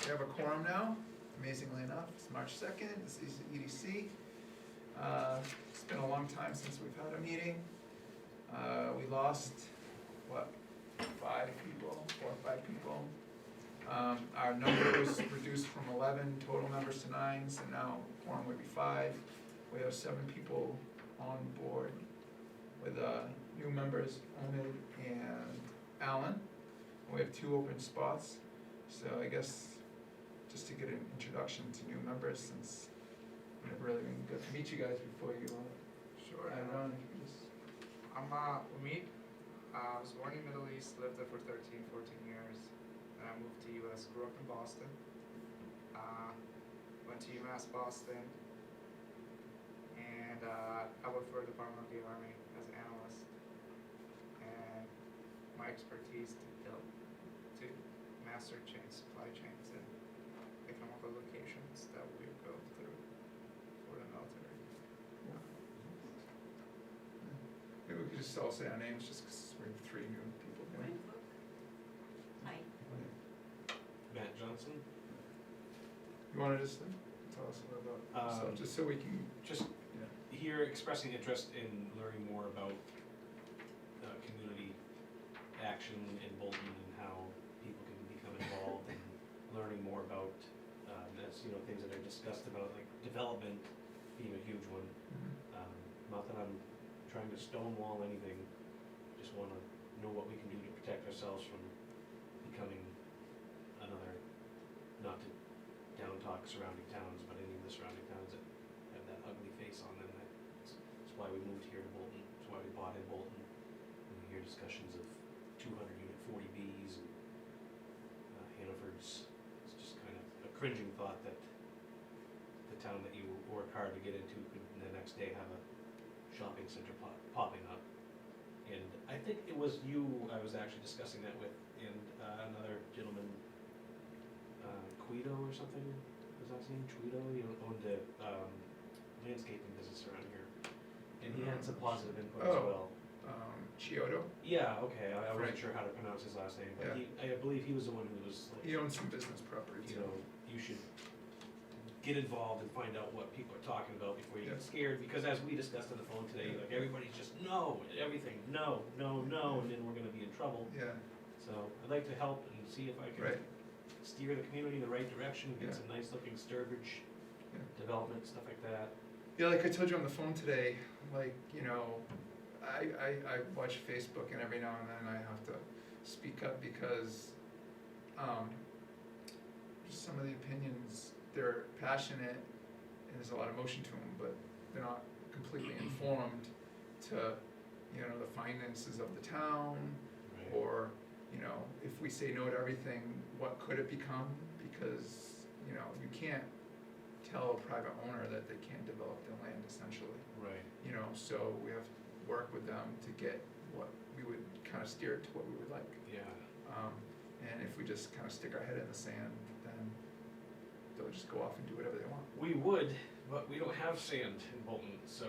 We have a quorum now, amazingly enough. It's March 2nd, this is EDC. It's been a long time since we've had a meeting. We lost, what, 5 people, 4 or 5 people. Our number was reduced from 11 total members to 9, so now quorum would be 5. We have 7 people on board with new members, Omid and Alan. We have 2 open spots, so I guess just to get an introduction to new members, since we never really got to meet you guys before you Sure. add on. If you just I'm Umid. I was born in the Middle East, lived there for 13, 14 years. Then I moved to US, grew up in Boston. Went to UMass Boston. And I worked for the Department of the Army as an analyst. And my expertise to master supply chains and economical locations that we go through for the military. Maybe we could just all say our names, just because we have 3 new people here. Hi. Matt Johnson. You want to just tell us a little about yourself, just so we can, Just yeah. here expressing interest in learning more about community action in Bolton and how people can become involved and learning more about, as you know, things that are discussed about, like development being a huge one. Not that I'm trying to stonewall anything, just want to know what we can do to protect ourselves from becoming another, not to down talk surrounding towns, but any of the surrounding towns that have that ugly face on them. That's why we moved here to Bolton, that's why we bought in Bolton. And we hear discussions of 200-unit 40Bs and Hannaford's. It's just kind of a cringing thought that the town that you work hard to get into could the next day have a shopping center popping up. And I think it was you I was actually discussing that with, and another gentleman, Quito or something, was that his name, Quito? He owned a landscaping business around here, and he had some positive input as well. Chiodo. Yeah, okay, I wasn't Right. sure how to pronounce his last name, but Yeah. I believe he was the one who was like, He owns some business property you too. know, you should get involved and find out what people are talking about before you Yeah. get scared, because as we discussed on the phone today, like everybody's just no, everything, no, no, no, and then we're gonna be in trouble. Yeah, So I'd like to help and see if I can right, steer the community in the right direction, Yeah. get some nice looking Sturbridge Yeah. development, stuff like that. yeah, like I told you on the phone today, like, you know, I watch Facebook, and every now and then I have to speak up because, just some of the opinions, they're passionate, and there's a lot of emotion to them, but they're not completely informed to, you know, the finances of the town, or, you know, if we say no to everything, what could it become? Because, you know, you can't tell a private owner that they can't develop their land, essentially. Right. You know, so we have to work with them to get what we would kind of steer it to what we would like. Yeah. And if we just kind of stick our head in the sand, then they'll just go off and do whatever they want. We would, but we don't have sand in Bolton, so.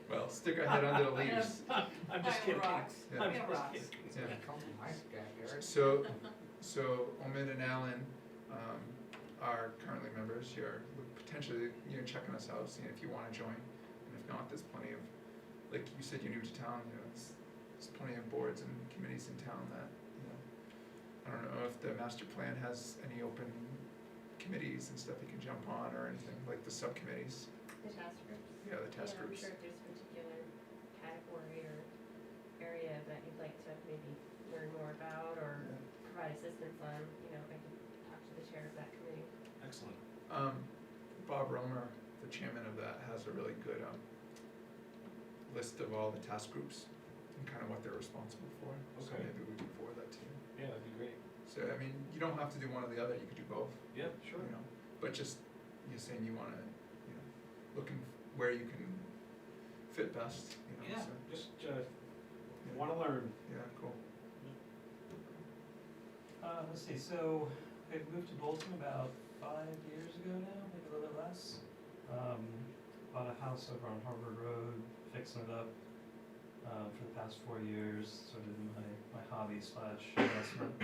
Well, stick our head under the leaves. I'm just Pile kidding. of rocks. Yeah. I'm Pile of just rocks. kidding. Yeah. Come to my backyard. So Omid and Alan are currently members here, potentially, you know, checking us out, seeing if you want to join. And if not, there's plenty of, like you said, you're new to town, you know, there's plenty of boards and committees in town that, you know, I don't know if the master plan has any open committees and stuff you can jump on, or anything, like the subcommittees. The task groups? Yeah, the task I'm groups. sure if there's a particular category or area that you'd like to maybe learn more about or Yeah. provide assistance on, you know, I can talk to the chair of that committee. Excellent. Bob Romer, the chairman of that, has a really good list of all the task groups and kind of what they're responsible for. So Okay. maybe we can forward that to you. Yeah, that'd be great. So, I mean, you don't have to do one or the other, you could do both. Yeah, sure. You know, but just, you're saying you wanna, you know, looking where you can fit best, you know, Yeah, so, just wanna learn. yeah, cool. Let's see, so I moved to Bolton about 5 years ago now, maybe a little bit less. Bought a house over on Harvard Road, fixing it up for the past 4 years, sort of my hobby slash investment.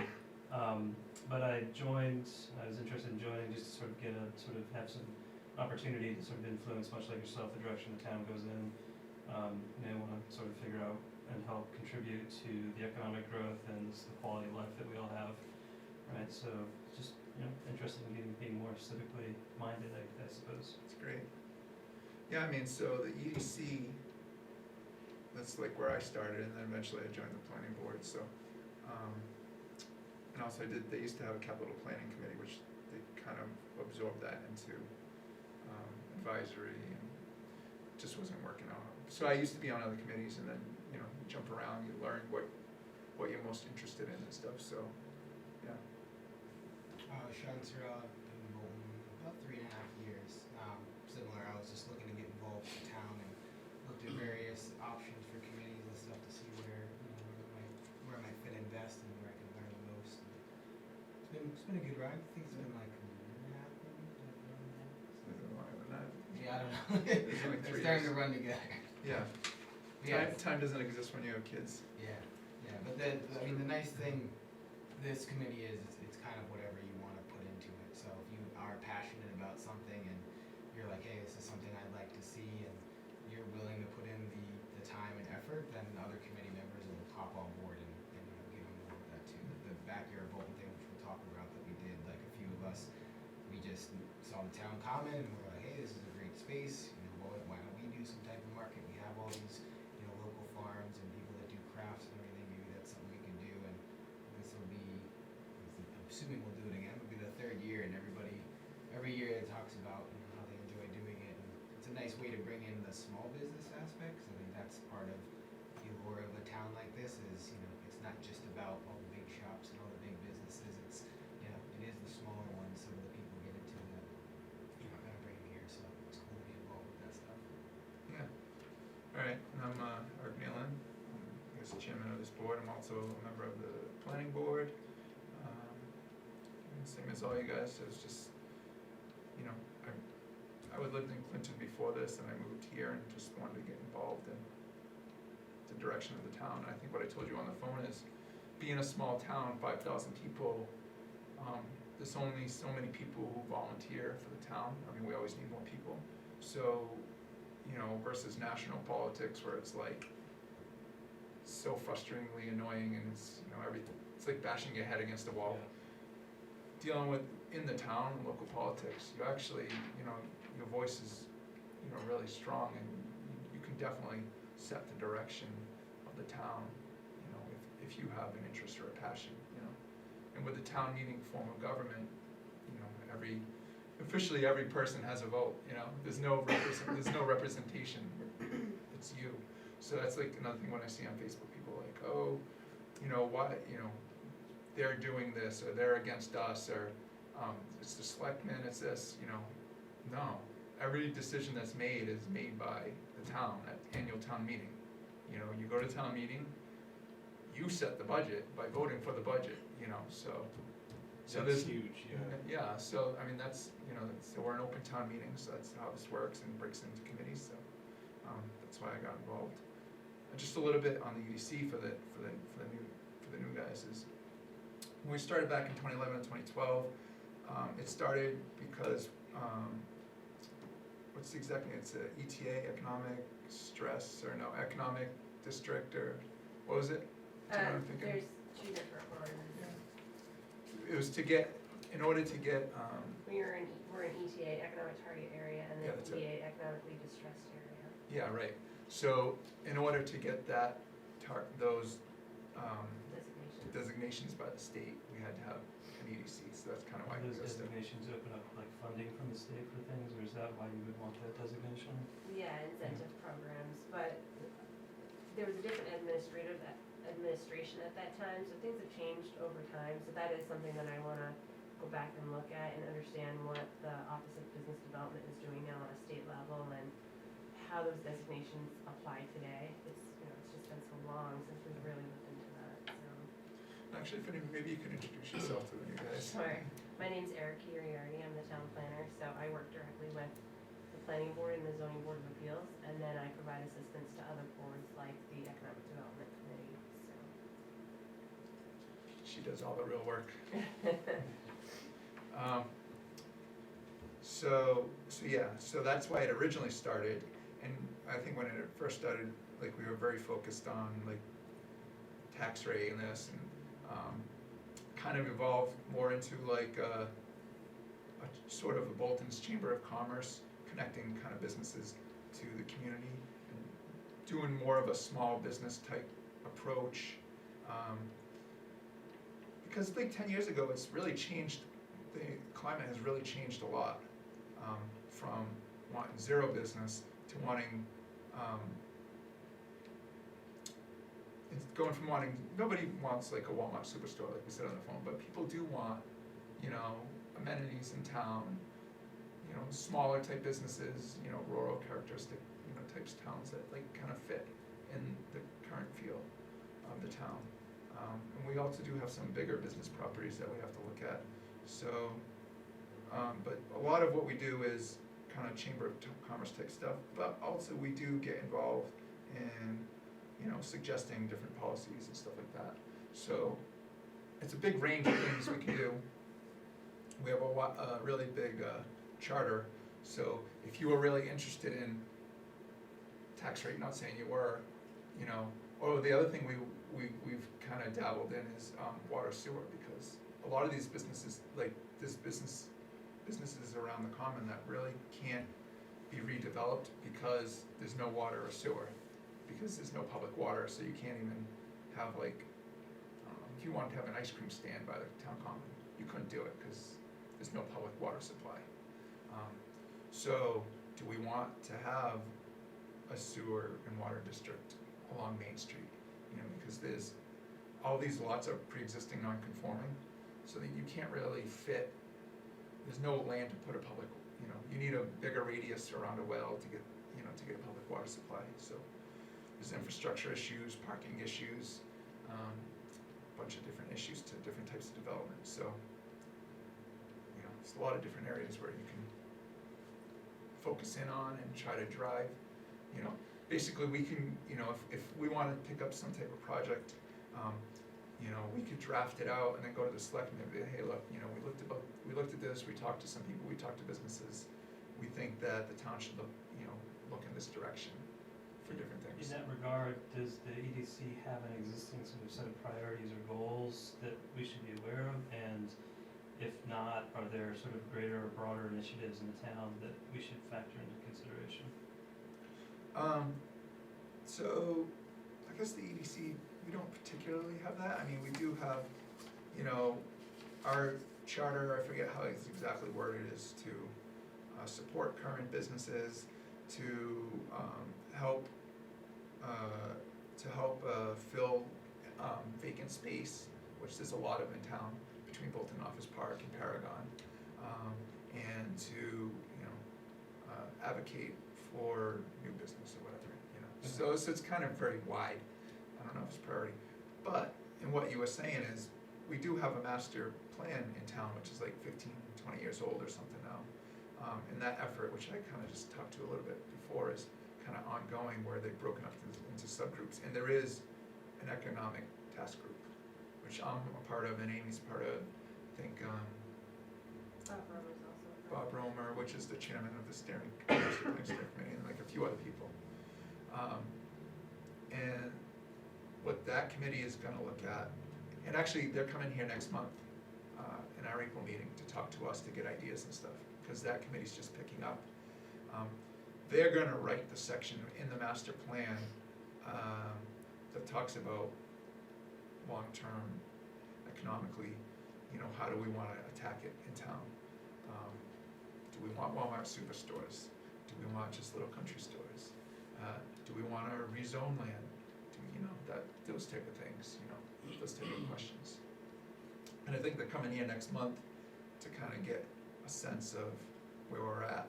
But I joined, I was interested in joining just to sort of have some opportunity to sort of influence, much like yourself, the direction the town goes in. Want to sort of figure out and help contribute to the economic growth and the quality of life that we all have, right? So just, interested in being more civically minded, I suppose. It's great. Yeah, I mean, so the EDC, that's like where I started, and then eventually I joined the planning board, so, and also they used to have a capital planning committee, which they kind of absorbed that into, advisory, and just wasn't working out. So I used to be on other committees, and then, you jump around, you learn what you're most interested in and stuff, so, yeah. Sean Surratt, been in Bolton about 3.5 years. Similar, I was just looking to get involved with the town and looked at various options for committees and stuff to see where I might fit in best and where I can learn the most. It's been a good ride. I think it's been like a year and a half maybe. Is it longer than that? Yeah, I don't know. It's only They're 3 starting years. to run together. Yeah. Yeah. Time doesn't exist when you have kids. Yeah, but the nice thing, this committee is, it's kind of whatever you want to put into it. So if you are passionate about something and you're like, hey, this is something I'd like to see, and you're willing to put in the time and effort, then other committee members will hop on board and get on board with that too. The backyard Bolton thing, which we'll talk about, that we did, like a few of us, we just saw the town common and we're like, hey, this is a great space, why don't we do some type of market? We have all these local farms and people that do crafts and everything, maybe that's something we can do, and this will be, I'm assuming we'll do it again, it'll be the 3rd year, and every year it talks about how they enjoy doing it, and it's a nice way to bring in the small business aspects. I think that's part of the allure of a town like this is, it's not just about all the big shops and all the big businesses, it's, it is the smaller ones, some of the people get into that, kind of bring them here, so it's cool to be involved with that stuff. Yeah. All right, and I'm Art Nealon. I guess chairman of this board. I'm also a member of the planning board. Same as all you guys, so it's just, I lived in Clinton before this, and I moved here and just wanted to get involved in the direction of the town. And I think what I told you on the phone is, being a small town, 5,000 people, there's only so many people who volunteer for the town. I mean, we always need more people. So, versus national politics where it's like so frustratingly annoying, and it's, it's like bashing your head against a wall. Dealing with in the town, local politics, you actually, your voice is, really strong, and you can definitely set the direction of the town, if you have an interest or a passion, And with the town meeting form of government, officially every person has a vote, there's no representation, it's you. So that's like another thing when I see on Facebook, people like, oh, why, they're doing this, or they're against us, or it's the selectmen, it's this, no. Every decision that's made is made by the town at annual town meeting. You go to town meeting, you set the budget by voting for the budget, so That's there's huge, yeah. yeah, so I mean that's so we're an open town meeting, so that's how this works and breaks into committees. So that's why I got involved. Just a little bit on the EDC for the new guys is when we started back in 2011 and 2012. It started because it's a ETA, economic stress, or no, economic district, or what was it? Do you know what I'm thinking? There's 2 different ones. It was in order to get, We're in ETA, economic target area, and Yeah, then that's it. EA, economically distressed area. yeah, right. So in order to get that, those Designations. designations by the state, we had to have an EDC, so that's kind of why we Those listed. designations open up like funding from the state for things, or is that why you would want that designation? Yeah, incentive programs, but there was a different administration at that time, so things have changed over time, so that is something that I wanna go back and look at and understand what the Office of Business Development is doing now on a state level, and how those designations apply today. It's just been so long since we've really looked into that, so. Actually, maybe you could introduce yourself to the new guys. Sure. My name's Erica Uriarty, I'm the town planner, so I work directly with the planning board and the zoning board of appeals, and then I provide assistance to other boards like the economic development committee, so. She does all the real work. So yeah, so that's why it originally started, and I think when it first started, like, we were very focused on, like, tax rate and this, and, kind of evolved more into like a sort of a Bolton's Chamber of Commerce, connecting kind of businesses to the community, and doing more of a small business type approach. Because like 10 years ago, it's really changed, the climate has really changed a lot, from wanting zero business to wanting, it's going from wanting, nobody wants like a Walmart superstore like we said on the phone, but people do want, you know, amenities in town, you know, smaller type businesses, you know, rural characteristic, you know, types of towns that like kind of fit in the current feel of the town. And we also do have some bigger business properties that we have to look at. So, but a lot of what we do is kind of Chamber of Commerce type stuff, but also we do get involved in, you know, suggesting different policies and stuff like that. So it's a big range of things we can do. We have a really big charter, so if you were really interested in tax rate, not saying you were, you know, or the other thing we've kind of dabbled in is water sewer, because a lot of these businesses, like this businesses around the common that really can't be redeveloped because there's no water or sewer, because there's no public water, so you can't even have like, if you wanted to have an ice cream stand by the town common, you couldn't do it because there's no public water supply. So do we want to have a sewer and water district along Main Street? You know, because there's, all these lots are pre-existing non-conforming, so that you can't really fit, there's no land to put a public, you know, you need a bigger radius around a well to get, you know, to get a public water supply. So there's infrastructure issues, parking issues, a bunch of different issues to different types of development. So, you know, there's a lot of different areas where you can focus in on and try to drive, you know. Basically, we can, you know, if we want to pick up some type of project, you know, we could draft it out and then go to the selectmen and be, hey, look, you know, we looked at this, we talked to some people, we talked to businesses, we think that the town should look in this direction for different things. In that regard, does the EDC have an existing sort of set of priorities or goals that we should be aware of? And if not, are there sort of greater or broader initiatives in the town that we should factor into consideration? So, I guess the EDC, we don't particularly have that. I mean, we do have, you know, our charter, I forget how it's exactly worded, is to support current businesses, to help fill vacant space, which there's a lot of in town between Bolton Office Park and Paragon, and to, you know, advocate for new business or whatever, you know. So it's kind of very wide. I don't know if it's priority, but, and what you were saying is, we do have a master plan in town, which is like 15, 20 years old or something now. And that effort, which I kind of just talked to a little bit before, is kind of ongoing, where they've broken up into subgroups. And there is an economic task group, which I'm a part of and Amy's part of. I think Bob Romer's also. Bob Romer, which is the chairman of the steering committee, and like a few other people. And what that committee is gonna look at, and actually they're coming here next month in our April meeting to talk to us to get ideas and stuff, because that committee's just picking up. They're gonna write the section in the master plan that talks about long-term economically, you know, how do we wanna attack it in town? Do we want Walmart superstores? Do we want just little country stores? Do we want to rezone land? You know, those type of things, you know, those type of questions. And I think they're coming here next month to kind of get a sense of where we're at.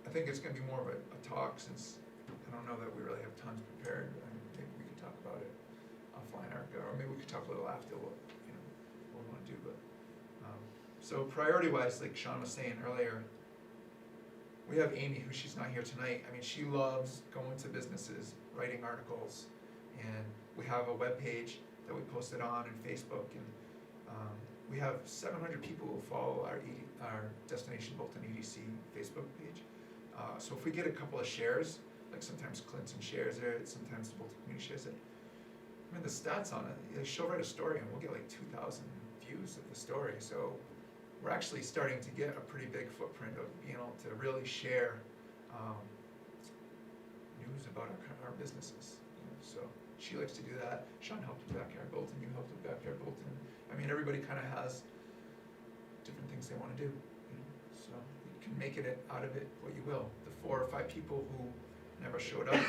I think it's going to be more of a talk, since I don't know that we really have tons prepared. I mean, maybe we could talk about it offline, or maybe we could talk a little after what, you know, what we want to do. But so priority-wise, like Sean was saying earlier, we have Amy, who she's not here tonight. I mean, she loves going to businesses, writing articles, and we have a webpage that we posted on and Facebook, and we have 700 people who follow our Destination Bolton EDC Facebook page. So if we get a couple of shares, like sometimes Clinton shares it, sometimes the Bolton community shares it. I mean, the stats on it, she'll write a story and we'll get like 2,000 views of the story. So we're actually starting to get a pretty big footprint of being able to really share news about our businesses. You know, so she likes to do that. Sean helped with Backyard Bolton, you helped with Backyard Bolton. I mean, everybody kind of has different things they want to do. You know? So you can make it out of it what you will. The 4 or 5 people who never showed up,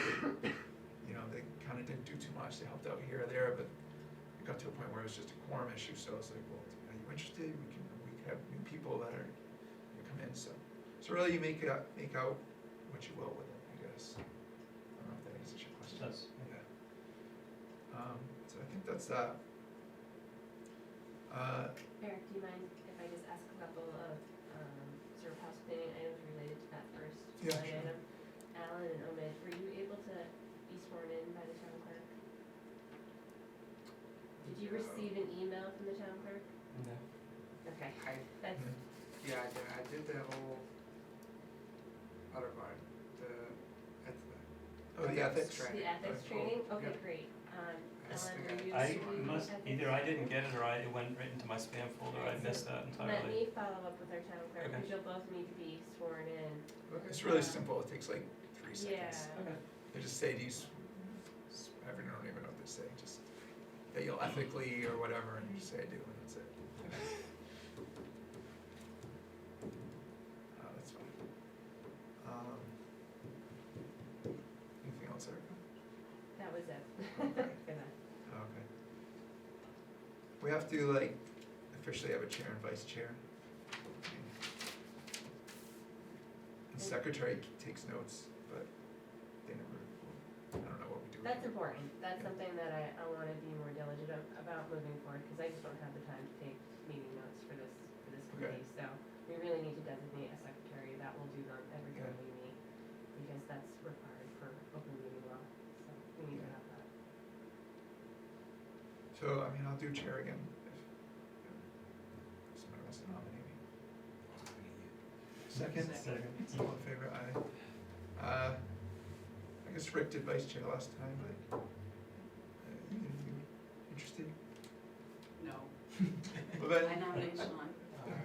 you know, they kind of didn't do too much. They helped out here or there, but it got to a point where it was just a quorum issue. So I was like, well, are you interested? We can have new people that are come in. So really, you make out what you will with it, I guess. I don't know if that answers your question. That's, Yeah. So I think that's that. Eric, do you mind if I just ask a couple of sort of house cleaning items related to that first Yeah, line sure. item? Alan and Omid, were you able to be sworn in by the town clerk? Did you receive an email from the town clerk? no. Okay, I, that's, yeah, I did the whole other part, Oh, the ethics. training. the ethics Right. training, okay, Yep. great. I Ellen, think were you? I receiving must, ethics? either I didn't get it or it went right into my spam folder, I missed that Let entirely. me follow up with our town clerk, Okay. because you'll both need to be sworn in. It's really simple. It takes like 3 Yeah. seconds. Okay. They just say, do you, I don't even know what they say, just that you'll ethically or whatever, and you just say I do, and that's it. That's fine. Anything else, Erica? That was it. Okay. For that. Okay. We have to like officially have a chair and vice chair. And secretary takes notes, but they never, I don't know what we do. with That's them. important, that's Yeah. something that I wanna be more diligent about moving forward, cause I just don't have the time to take meeting notes for this Okay. committee, so we really need to designate a secretary that will do them every time Okay. we meet, because that's required for open meeting law, so we need to Yeah. have that. So, I mean, I'll do chair again if somebody wants to nominate me. Second? Second. All in favor, aye. I guess Rick did vice chair last time, but, you interested? No. Well then, I nominate Sean.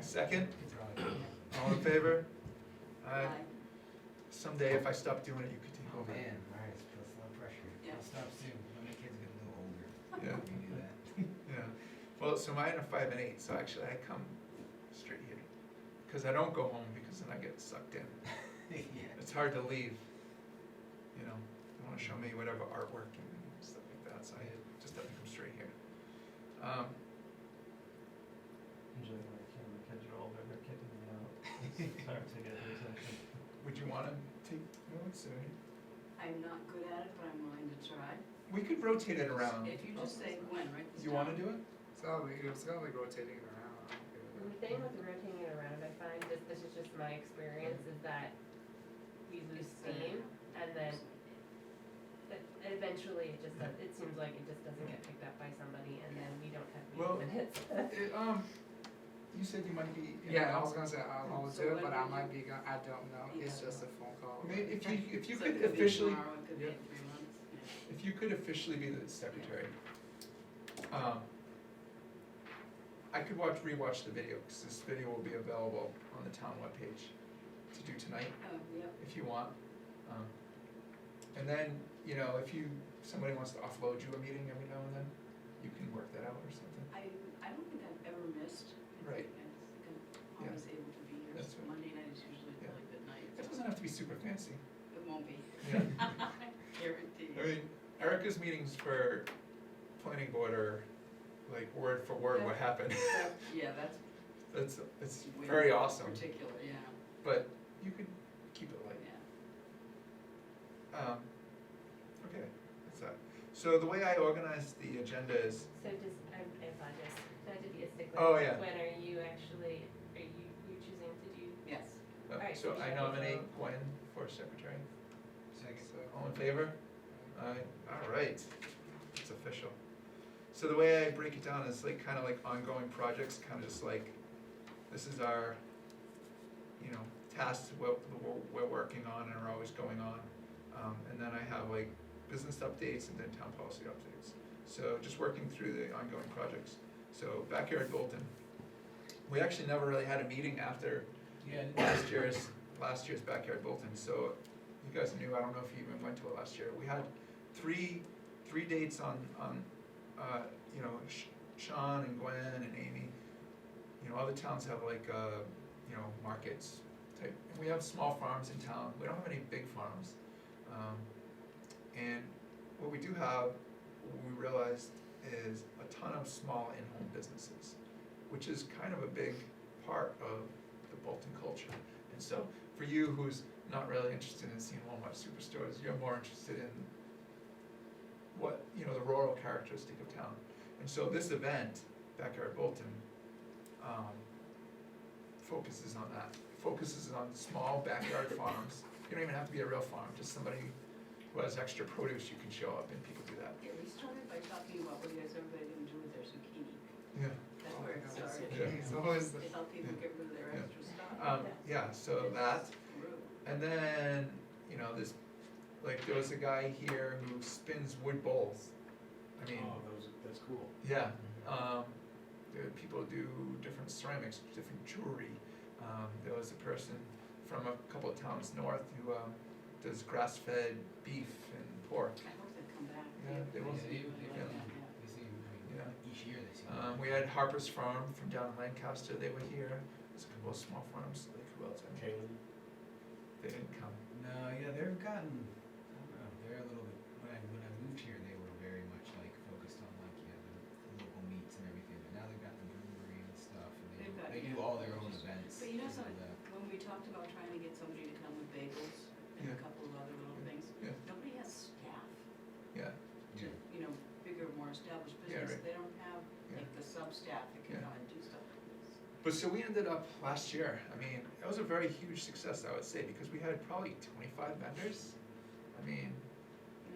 second, It's probably- all in favor? Aye. Aye. Someday if I stop doing it, you could take Oh over. man, alright, it's puts a lot of pressure. Yeah. I'll stop soon, when my kids get a little older. Yeah. We can do that. Yeah, well, so mine are 5 and 8, so actually I come straight here. Cause I don't go home because then I get sucked in. Yeah. It's hard to leave, you know, they wanna show me whatever artwork and stuff like that, so I just have to come straight here. Usually when the kids are older, they're kicking me out. It's hard to get those actually. Would you wanna take notes, or, I'm not good at it, but I'm willing to try. we could rotate it around. If you just say when, right this You wanna down. do it? It's gonna be rotating it around. I don't care. The thing with rotating it around, I find, this is just my experience, is that we lose steam, and then eventually it just, it seems like it just doesn't get picked up by somebody, and then we don't have Well, meeting minutes. You said you might be. in Yeah, I and was out. gonna say, I'll So do it, when but I would might you- be, I don't know, it's just a phone call. Maybe if you So could it could be officially, tomorrow, it could be yeah. in 3 months, yeah. if you could officially be the secretary, I could rewatch the video, cause this video will be available on the town webpage to do tonight, Oh, yep. if you want. And then, you know, if somebody wants to offload you a meeting every now and then, you can work that out or something. I don't think I've ever missed. Right. I'm always able to be here, That's so right. Monday night is usually a Yeah. really good night. It doesn't have to be super fancy. It won't be. Yeah. Guaranteed. I mean, Erica's meetings for planning board are like word for word what happened. Yeah, that's It's way very more awesome, particular, yeah, but you could keep it light. yeah. Okay, that's that. So the way I organize the agenda is, So just, I apologize, not to be a stickler. Oh, but yeah. When are you choosing to do? Yes. Alright, so so I you nominate vote. Gwen for secretary. Second. So, All in favor? Aye, all right, it's official. So the way I break it down is like, kinda like ongoing projects, kinda just like, this is our, you know, tasks we're working on and are always going on. And then I have like business updates and then town policy updates. So just working through the ongoing projects. So Backyard Bolton, we actually never really had a meeting after last year's Backyard Bolton, so you guys knew, I don't know if you even went to it last year. We had three dates on, you know, Sean and Gwen and Amy. You know, other towns have like, you know, markets type, and we have small farms in town, we don't have any big farms. And what we do have, what we realized, is a ton of small in-home businesses, which is kind of a big part of the Bolton culture. And so, for you who's not really interested in seeing Walmart superstores, you're more interested in what, you know, the rural characteristic of town. And so this event, Backyard Bolton, focuses on that, focuses on small backyard farms. You don't even have to be a real farm, just somebody who has extra produce, you can show up and people do that. Yeah, we started by talking about what is everybody gonna do with their zucchini. Yeah. That's where it started. Yeah, it's always the, To help people get rid of their Yeah. extra stuff. yeah, so that, Rude. and then, you know, this, like, there was a guy here who spins wood bowls. I mean, Oh, that's cool. yeah, people do different ceramics, different jewelry. There was a person from a couple of towns north who, does grass-fed beef and pork. I hope they come back. Yeah, they will. Really like Yeah. that, They seem, Yeah. each year they seem. We had Harper's Farm from down in Lancaster, they were here. There's a couple of small farms, like who else? Kaylin? They didn't come. No, yeah, they've gotten, I don't know, they're a little bit, when I moved here, they were very much like focused on like, yeah, the local meats and everything, but now they've got the brewery and stuff, and They've got- they do yeah. all their own events. But you know and, something, when we talked about trying to get somebody to come with bagels and Yeah. a couple of other little things, Yeah. nobody has staff Yeah, to, Yeah. you know, bigger, more established Yeah, business. right. They don't have Yeah. like the sub-staff that can Yeah. come and do stuff like this. but so we ended up last year, I mean, it was a very huge success, I would say, because we had probably 25 vendors. I mean,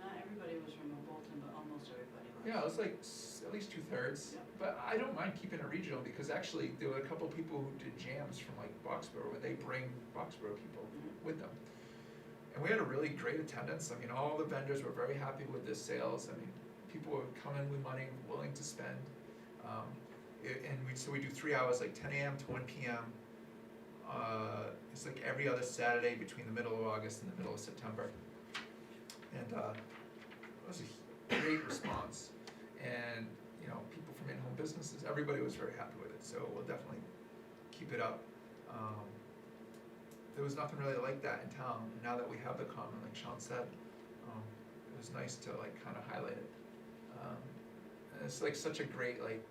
Not everybody was from Bolton, but almost everybody was. yeah, it was like at least 2/3. Yeah. But I don't mind keeping it regional because actually there were a couple of people who did jams from like Boxborough where they bring Boxborough people Mhm. with them. And we had a really great attendance. I mean, all the vendors were very happy with their sales. I mean, people were coming with money, willing to spend. So we do 3 hours, like 10 a.m. to 1 p.m. It's like every other Saturday between the middle of August and the middle of September. And it was a great response. And, you know, people from in-home businesses, everybody was very happy with it. So we'll definitely keep it up. There was nothing really like that in town. Now that we have the common, like Sean said, it was nice to like kind of highlight it. And it's like such a great like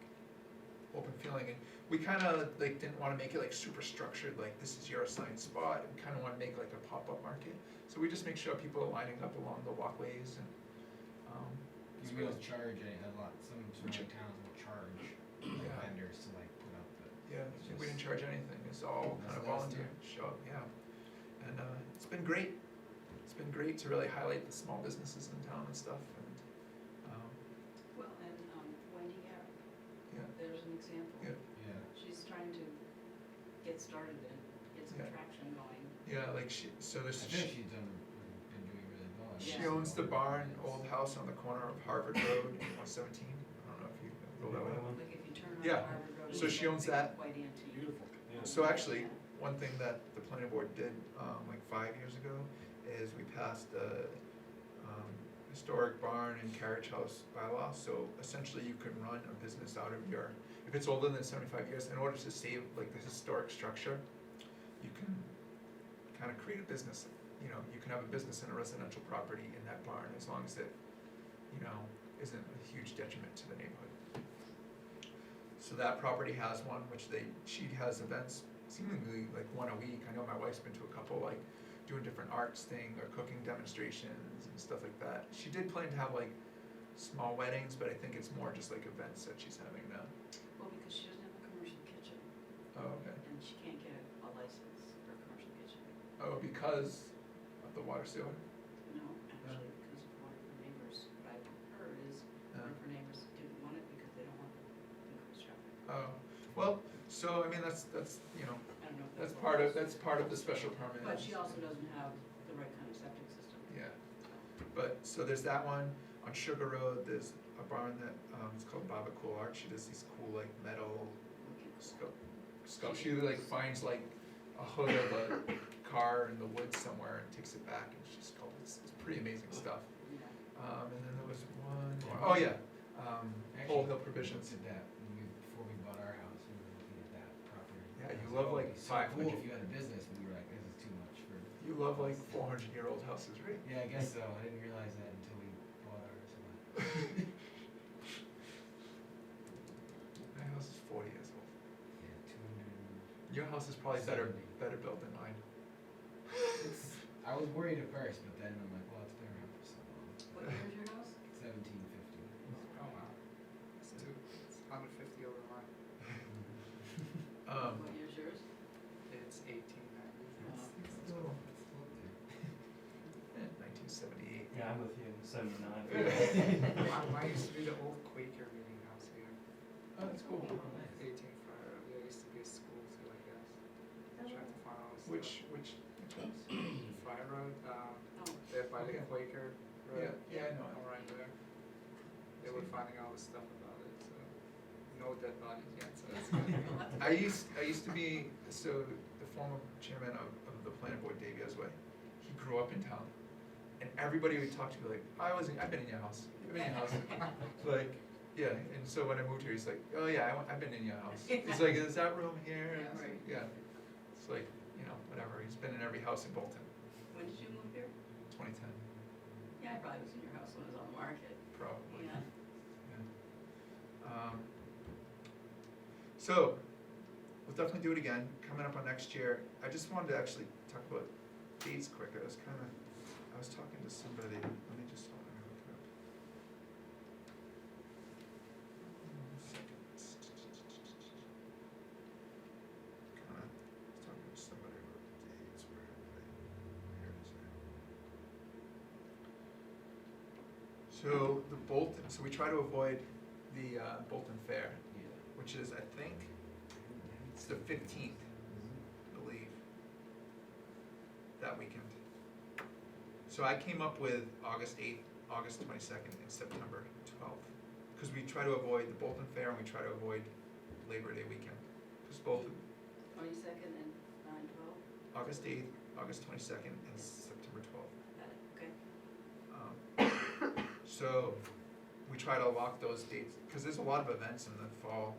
open feeling, and we kind of like didn't want to make it like super structured, like this is your assigned spot. We kind of want to make like a pop-up market, so we just make sure people are lining up along the walkways, and it's You really, will charge a lot, some Which- towns will charge Yeah. vendors to like put up the. yeah, we didn't charge anything. It's all kind of That's volunteer. Show up, yeah, and it's been great. It's been great to really highlight the small businesses in town and stuff, and Well, and Wendy Garrett, yeah, there's an example. Yeah. Yeah. She's trying to get started and get some Yeah. traction going. yeah, like so I this. think she's been doing really well. She Yeah. owns the barn, old house on the corner of Harvard Road and 117. I don't know if you go that way. Like if you turn Yeah. around Harvard Road. So it's she owns big, that. Quite antique. Beautiful, yeah. So actually, one thing that the planning board did like 5 years ago is we passed the historic barn and carriage house bylaw. So essentially, you can run a business out of your, if it's older than 75 years, in order to save like the historic structure, you can kind of create a business. You know, you can have a business in a residential property in that barn as long as it, you know, isn't a huge detriment to the neighborhood. So that property has one, which she has events seemingly like one a week. I know my wife's been to a couple, like doing different arts thing or cooking demonstrations and stuff like that. She did plan to have like small weddings, but I think it's more just like events that she's having now. Well, because she doesn't have a commercial kitchen Oh, okay. and she can't get a license for a commercial kitchen. Oh, because of the water sewer? No, actually, because of one of her neighbors, what I've heard is Yeah. one of her neighbors didn't want it because Well, so, I mean, that's, you know, I don't know if that's what part it of, is. that's part of the special permit. But she also doesn't have the right kind of septic system. Yeah, but, so there's that one, on Sugar Road, there's a barn that, it's called Baba Cool Art, she does these cool, like, metal she like finds like a hood of a car in the woods somewhere and takes it back, and she's called, it's pretty amazing stuff. Yeah. And then there was one more, oh yeah, Whole Hill Provisions. Did that when before we bought our house, we were looking at that property. Yeah, I you was love, oh, like, it'd be so 500 cool if you had a business, but we were like, this is too much for. You love like 400-year-old houses, right? Yeah, I guess so. I didn't realize that until we bought ours. My house is 40 years old. Yeah, 200. Your house is probably better 70. better built than mine. I was worried at first, but then I'm like, well, it's been around for so long. What year is your house? 1750. Oh, wow. It's 150 over mine. What year's yours? It's 1890. Oh. Yeah, 1978. Yeah, I'm with you, 79. Mine used to be the old Quaker meeting house here. Oh, that's cool. 18 Fire, there used to be a school too, I guess. Trying to find all this Which stuff. house? Fire Road, Oh, there by the Okay. Quaker Yeah, Road. yeah, I know. I'm right there. They were finding all this stuff about it, so no dead bodies yet, so that's good. I used to be, so the former chairman of the planning board, Dave Yesway, he grew up in town. And everybody would talk to me like, I've been in your house, I've been in your house. Like, yeah, and so when I moved here, he's like, oh yeah, I've been in your house. He's like, is that room here? Yeah, And it's like, right. yeah, it's like, you know, whatever, he's been in every house in Bolton, when did you move here? 2010, Yeah, I probably was in your house when it was on the market. probably. Yeah. So, we'll definitely do it again, coming up on next year. I just wanted to actually talk about dates quick. I was talking to somebody, let me just, hold on, let me look it up. 1 second. Kinda, was talking to somebody about dates, where it is. So, the Bolton, so we try to avoid the Bolton Fair, Yeah. which is, I think, it's the 15th, I believe, that weekend. So I came up with August 8th, August 22nd, and September 12th. Because we try to avoid the Bolton Fair and we try to avoid Labor Day weekend. Because both, 22nd and 9/12? August 8th, August 22nd, and September 12th. Got it, okay. So we try to lock those dates, because there's a lot of events in the fall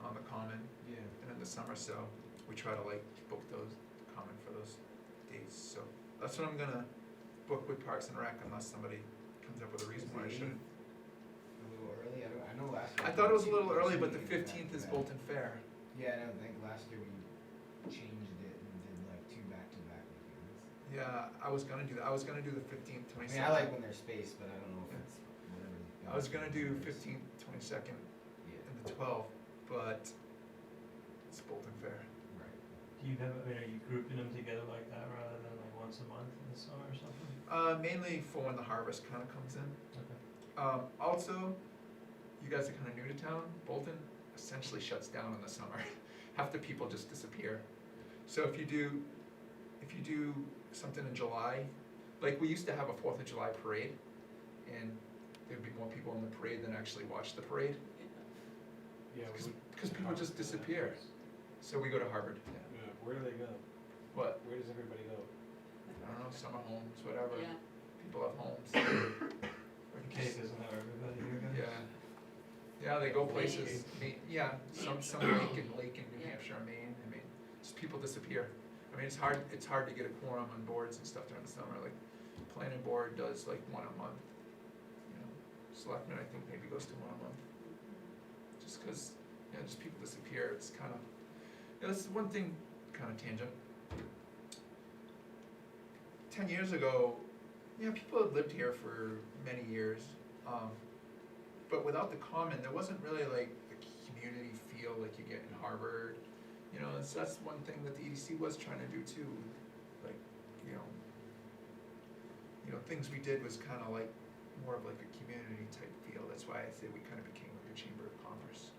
on the Common Yeah. and in the summer, so we try to like book those, the Common for those dates. So that's what I'm gonna book with Parks and Rec, unless somebody comes up with a reason why I shouldn't. A little early. I know last year. I thought it was a little we early, but the changed it 15th is back-to-back. Bolton Fair. Yeah, I don't think last year we changed it and did like 2 back-to-back weekends. Yeah, I was gonna do that. I was gonna do the 15th, I 22nd. mean, I like when there's space, but I don't know if Yeah. it's whatever. I was gonna do 15th, 22nd, Yeah, and the 12th, but it's Bolton Fair. right. Do you have, I mean, are you grouping them together like that rather than like once a month in the summer or something? Mainly for when the harvest kinda comes in. Okay. Also, you guys are kinda new to town, Bolton essentially shuts down in the summer. Half the people just disappear. So if you do something in July, like we used to have a 4th of July parade, and there'd be more people in the parade than actually watch the parade, Yeah. Yeah, because people just disappear. So we go to Harvard. Yeah, where do they go? What? Where does everybody go? I don't know, summer homes, whatever. Yeah. People have homes. Cape isn't how everybody here goes. Yeah. Yeah, they go places, yeah, some lake in New Yeah. Hampshire, Maine, I mean, just people disappear. I mean, it's hard to get a quorum on boards and stuff during the summer, like, planning board does like 1 a month. You know, selectmen, I think, maybe goes to 1 a month, just cause, yeah, just people disappear, it's kinda, yeah, this is one thing, kinda tangent. 10 years ago, yeah, people had lived here for many years, but without the Common, there wasn't really like the community feel like you get in Harvard. You know, that's one thing that the EDC was trying to do too. Like, you know, things we did was kind of like more of like a community type feel. That's why I say we kind of became like a chamber of commerce,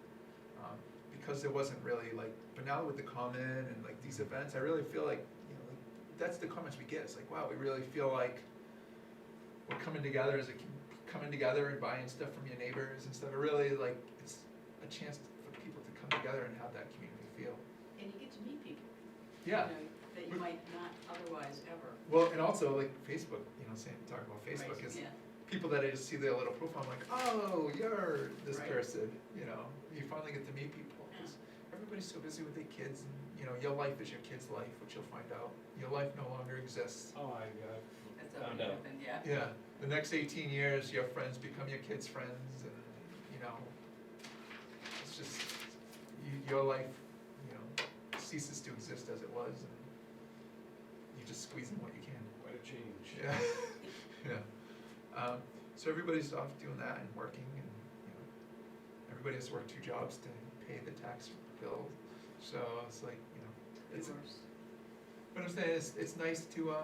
because there wasn't really like, but now with the common and like these events, I really feel like, you know, like, that's the comments we get, it's like, wow, we really feel like we're coming together as a, coming together and buying stuff from your neighbors and stuff, it really like, it's a chance for people to come together and have that community feel. And you get to meet people, Yeah, you know, that you might not otherwise ever. well, and also like Facebook, you know, talk about Facebook Right, is, yeah. people that I just see their little profile, I'm like, oh, you're this Right. person, you know, you finally get to meet people, 'cause everybody's so busy with their kids, and, you know, your life is your kid's life, which you'll find out, your life no longer exists. Oh, That's found already out. happened, yeah. Yeah, the next 18 years, your friends become your kids' friends, and, you know, it's just, your life, you know, ceases to exist as it was, and you just squeeze in what you can. Quite a change. Yeah, yeah. So everybody's off doing that and working, and, you know, everybody has to work 2 jobs to pay the tax bill, so it's like, you know, it's, Yours. but I'm saying, it's nice to,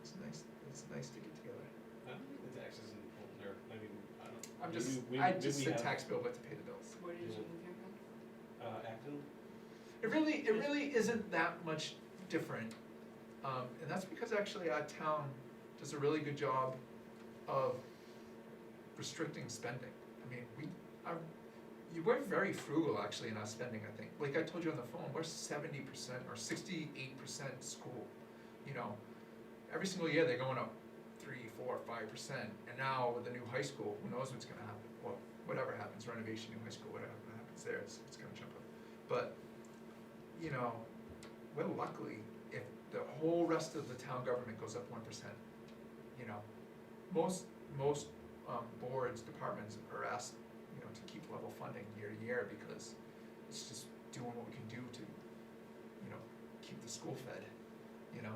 it's nice to get together. I don't think the taxes in Bolton are, I mean, I don't. I'm maybe just, we- I maybe just we said have, tax bill, but to pay the bills. Where did you Yeah. move here from? Acton? It really isn't that much different, and that's because actually our town does a really good job of restricting spending. I mean, we're very frugal actually in our spending, I think. Like I told you on the phone, we're 70% or 68% school, you know. Every single year they're going up 3, 4, 5%, and now with the new high school, who knows what's gonna happen? Well, whatever happens, renovation, new high school, whatever happens there, it's gonna jump up. But, you know, well, luckily, if the whole rest of the town government goes up 1%, you know, most boards, departments are asked, you know, to keep level funding year to year, because it's just doing what we can do to, you know, keep the school fed, you know?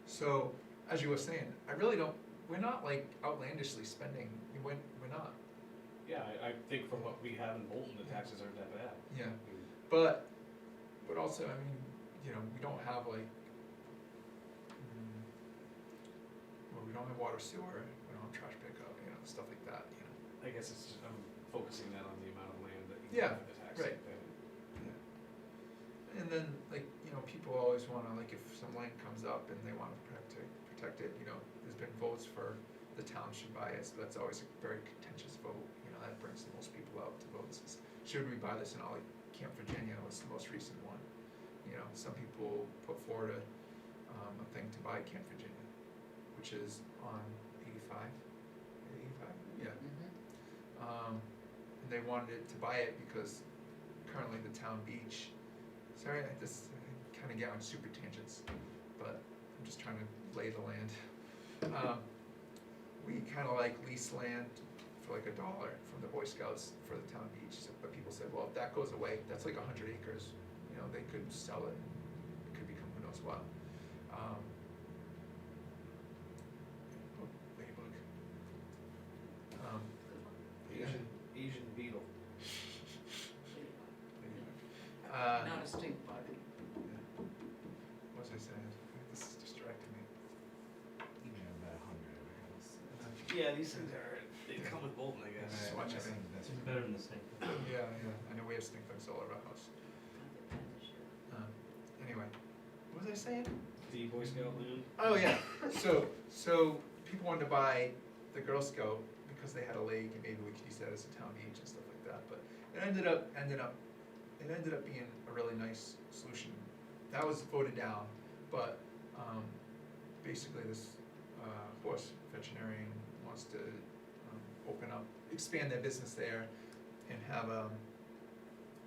So, as you were saying, we're not like outlandishly spending, we're not, Yeah, I think from what we have in Bolton, the taxes aren't that bad. yeah. I mean, But also, I mean, you know, we don't have like, well, we don't have water sewer, we don't have trash pickup, you know, stuff like that, you know. I guess it's just, I'm focusing that on the amount of land that you Yeah, have for the tax. right. And then, like, you know, people always wanna, like, if some land comes up and they wanna protect it, you know, there's been votes for the town should buy it, so that's always a very contentious vote, you know, that brings the most people out to vote. This is, should we buy this in Ollie, Camp Virginia was the most recent one. You know, some people put forward a thing to buy Camp Virginia, which is on 85, yeah. And they wanted it to buy it because currently the town beach, sorry, I kinda get on super tangents, but I'm just trying to lay the land. We kinda like lease land for like $1 from the Boy Scouts for the town beach, but people said, well, if that goes away, that's like 100 acres, you know, they could sell it, it could become who knows what. Oh, ladybug. Yeah. Asian beetle. Ladybug. Not a stink bug. Yeah. What was I saying? This is distracting me. You have about 100 at our house. Yeah, these things are, they come with Bolton, I guess. Just watch everything. It's better than the snake. Yeah, I know we have stink bugs all over our house. Anyway, what was I saying? The Boy Scout land? Oh, yeah, so people wanted to buy the Girl Scout because they had a lake and maybe we could use that as a town beach and stuff like that, but it ended up being a really nice solution. That was voted down, but, basically this, horse veterinarian wants to, expand their business there and have,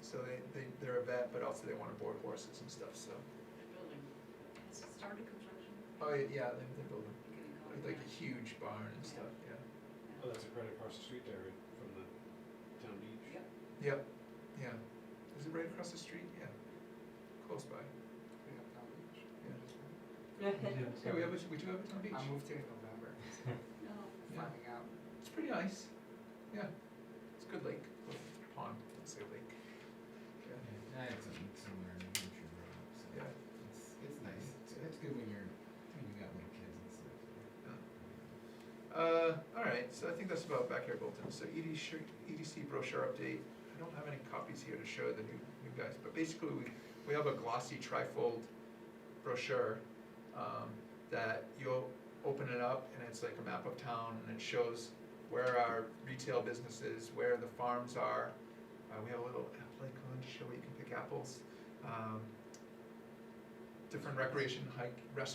so they're a vet, but also they wanna board horses and stuff, so. They're building. Has it started construction? Oh, yeah, they're building, Getting going, like a yeah. huge barn and stuff, yeah. Oh, that's right across the street there, from the town beach. Yep. Yep, yeah. Is it right across the street? Yeah, close by. We have town beach. Yeah, we do have a town beach. I moved here in November, so No. Yeah. finding out. It's pretty nice, yeah. It's a good lake, little pond, let's say lake. Yeah, I had something similar in New Hampshire growing up, so yeah. it's nice. It's good when you got little kids and stuff. All right, so I think that's about backyard bulletin. So EDC brochure update. I don't have any copies here to show the new guys, but basically we have a glossy trifold brochure, that you'll open it up and it's like a map of town and it shows where our retail businesses, where the farms are. We have a little apple icon to show where you can pick apples. Different recreation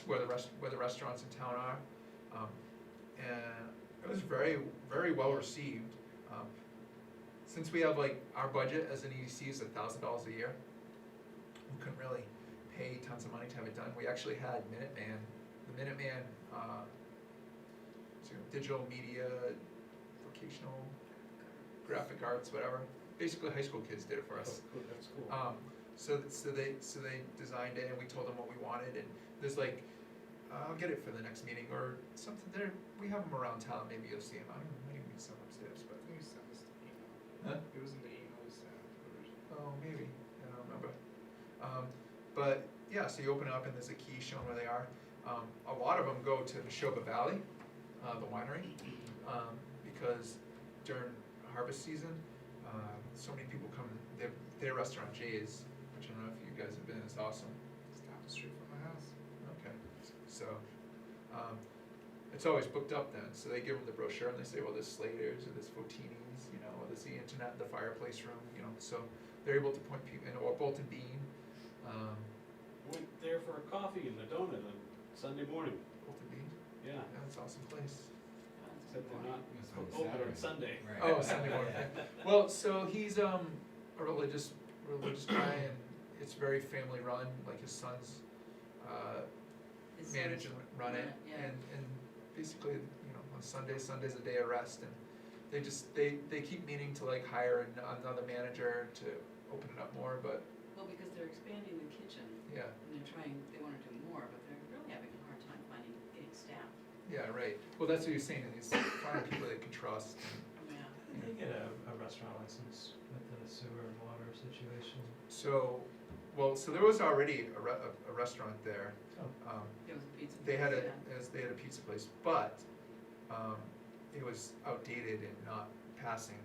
where the restaurants in town are. And it was very, very well received. Since we have like, our budget as an EDC is $1,000 a year, we couldn't really pay tons of money to have it done. We actually had the Minuteman, digital media, vocational, graphic arts, whatever. Basically, high school kids did it for us. Oh, cool, that's cool. So they designed it, and we told them what we wanted, and there's like, I'll get it for the next meeting, or something there, we have them around town, maybe you'll see them, I don't know, maybe we some upstairs, but, I think you sent us the email. huh? It was in the email you sent originally. Oh, maybe, I don't remember. But, yeah, so you open it up and there's a key showing where they are. A lot of them go to Neshoba Valley, the winery, because during harvest season, so many people come, their restaurant, Jay's, which I don't know if you guys have been, it's awesome. It's down the street from my house. Okay, so, it's always booked up then, so they give them the brochure and they say, well, there's Slater's, or there's Fotini's, you know, or there's the internet, the fireplace room, you know, so they're able to point people, or Bolton Bean, Went there for a coffee and a donut on Sunday morning. Bolton Bean, Yeah, yeah, it's an awesome place. except they're not It was open on on Sunday. Right. Oh, Sunday morning. Well, so he's a religious guy, and it's very family run. Like his sons His manage and run it, yeah. and basically, you know, on Sunday's a day of rest, and they keep meaning to like hire another manager to open it up more, but Well, because they're expanding the kitchen, yeah, and they wanna do more, but they're really having a hard time getting staff. yeah, right. Well, that's what you're saying. Is finding people they can trust. Yeah. Did they get a restaurant license with the sewer and water situation? So there was already a restaurant there. Oh. There was a pizza. They had place, they had a pizza place, but it was outdated and not passing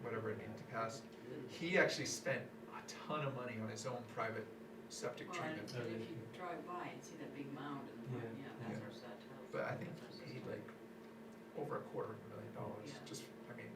whatever it needed to pass. He actually spent a ton of money on his own private septic Well, and treatment, if you drive by and see that big mound in the front, Yeah. yeah, that's Yeah. our set house. but I think That's our he paid system. like over $250,000. Yeah. Just, I mean,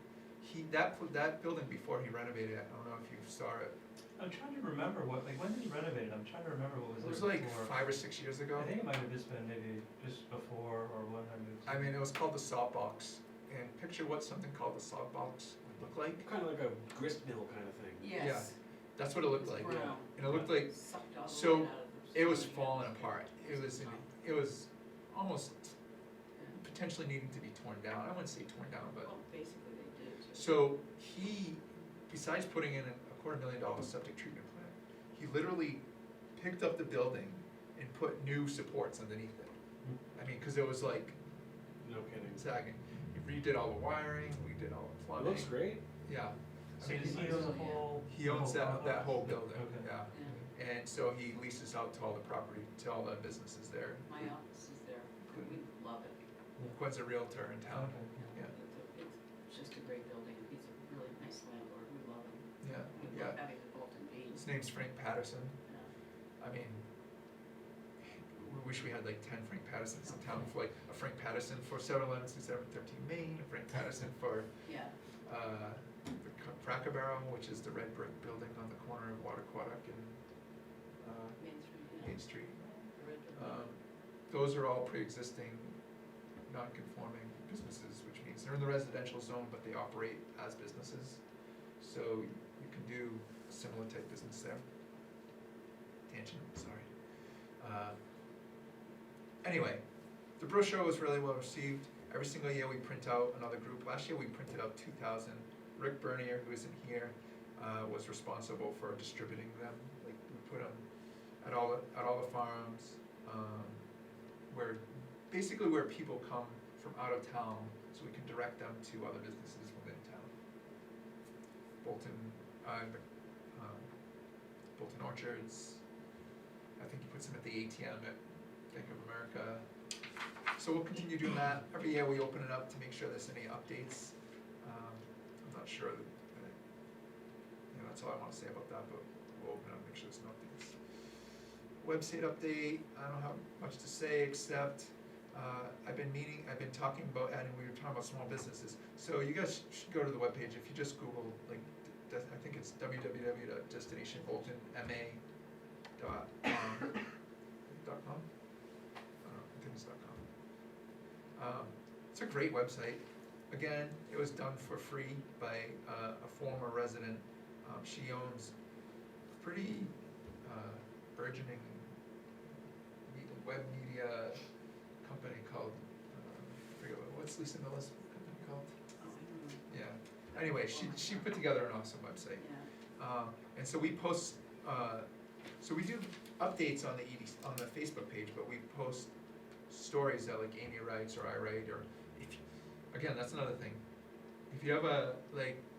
that building before he renovated it, I don't know if you saw it. I'm trying to remember when did he renovate it? I'm trying to remember what was It was there like before. 5 or 6 years ago. I think it might have just been maybe just before or when I moved. I mean, it was called the Salt Box, and picture what something called the Salt Box would look like. Kind of like a grist mill kind of thing. Yes. That's what it looked It's like. brown. And it looked like Sucked all the so light out of the. it was ceiling. falling apart. It was almost Yeah. potentially needing to be torn down. I wouldn't say torn down, but Well, basically they did. so he, besides putting in a $250,000 septic treatment plant, he literally picked up the building and put new supports underneath it. I mean, because it was like No kidding. sagging. He redid all the wiring, we did all the It plumbing. looks great. Yeah. So does he own the whole? He owns the whole that whole complex? building, Okay. yeah. Yeah. And so he leases out to all the property, to all the businesses there. My office is there, and we love it. Quinn's a realtor in town. Okay. Yeah. It's just a great building, and he's a really nice landlord, we love him. Yeah, We yeah. love having the Bolton Beans. His name's Frank Patterson. Yeah. I mean, we wish we had like 10 Frank Pattersons in town, for like a Frank Patterson for 711 to 713 Main, a Frank Patterson for Yeah, the Cracker Barrel, which is the red brick building on the corner of Waterquadock and Main Street, yeah. Main Street. The red building. Those are all pre-existing, non-conforming businesses, which means they're in the residential zone, but they operate as businesses. So you can do a similar type business there. Tangent, sorry. Anyway, the brochure was really well received. Every single year we print out another group. Last year we printed out 2,000. Rick Bernier, who isn't here, was responsible for distributing them. Like we put them at all the farms, where basically where people come from out of town, so we can direct them to other businesses within town. Bolton Orchards. I think he puts them at the ATM at Bank of America. So we'll continue doing that. Every year we open it up to make sure there's any updates. I'm not sure that That's all I wanna say about that, but we'll open up, make sure there's no updates. Website update, I don't have much to say, except, I've been talking about adding, we were talking about small businesses. So you guys should go to the webpage, if you just Google, like, I think it's www.destinationboltonma.com. I think it's .com. It's a great website. Again, it was done for free by a former resident. She owns a pretty burgeoning web media company called, I forget what's Lisa Miller's company called? Oh, I don't know. Yeah. Anyway, she put together an awesome website. Yeah. And so we post, so we do updates on the on the Facebook page, but we post stories that like Amy writes or I write, or if you, again, that's another thing. If you have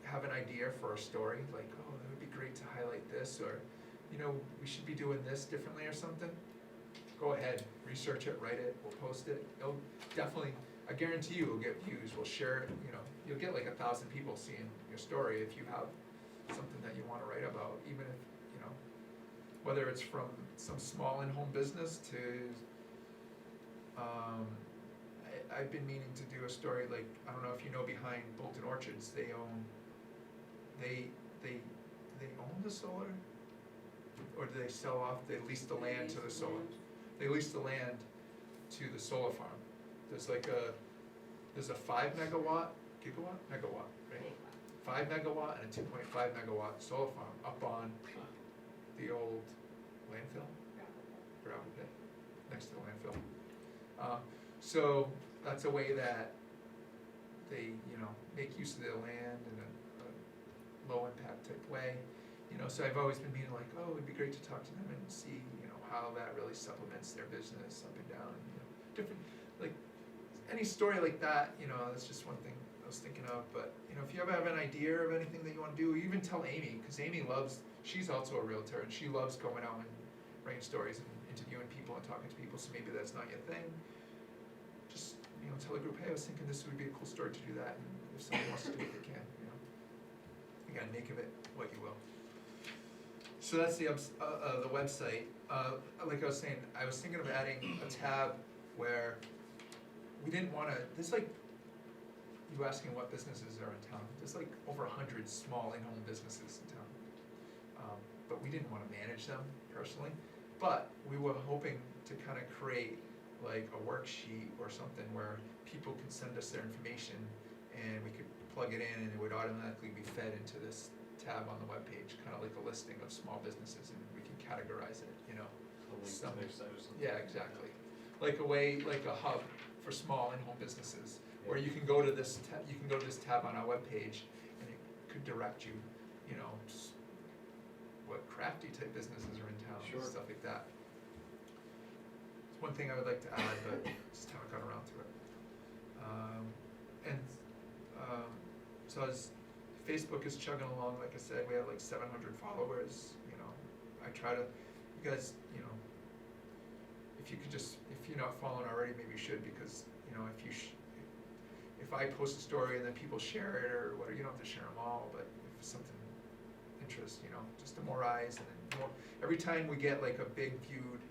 have an idea for a story, like, oh, that would be great to highlight this, or, you know, we should be doing this differently or something, go ahead, research it, write it, we'll post it. It'll definitely, I guarantee you, it'll get views, we'll share it, you know, you'll get like 1,000 people seeing your story if you have something that you wanna write about, even if, you know, whether it's from some small in-home business to, I've been meaning to do a story, like, I don't know if you know, behind Bolton Orchards, they own the solar? Or do they sell off, they lease the land to the solar? They lease the land to the solar farm. There's like there's a 5 megawatt, right? 5 megawatt and a 2.5 megawatt solar farm up on the old landfill, gravel pit, next to the landfill. So that's a way that they, you know, make use of their land in a low impact type way. You know, so I've always been meaning like, oh, it'd be great to talk to them and see, you know, how that really supplements their business up and down, you know, different, like, any story like that, you know, that's just one thing I was thinking of. But, you know, if you ever have an idea of anything that you wanna do, even tell Amy, cause Amy she's also a realtor, and she loves going out and writing stories and interviewing people and talking to people, so maybe that's not your thing. Just, you know, tell a group, hey, I was thinking this would be a cool story to do that, and if someone wants to do it, they can, you know. Again, make of it what you will. So that's the website. Like I was saying, I was thinking of adding a tab where we didn't wanna, there's like, you asking what businesses are in town, there's like over 100 small in-home businesses in town. But we didn't wanna manage them personally, but we were hoping to kinda create like a worksheet or something where people can send us their information and we could plug it in and it would automatically be fed into this tab on the webpage, kinda like a listing of small businesses, and we can categorize it, you know. A link to Some- their site or something. Yeah, exactly. Like a hub for small in-home businesses, where you can go to this tab on our webpage, and it could direct you, you know, what crafty type businesses are in town, Sure. and stuff like that. It's one thing I would like to add, but just haven't got around to it. So as Facebook is chugging along, like I said, we have like 700 followers, you know. I try to, you guys, you know, if you could just, if you're not following already, maybe you should, because, you know, if I post a story and then people share it or whatever, you don't have to share them all, but if something interests, you know, just the more eyes, and then more, every time we get like a big viewed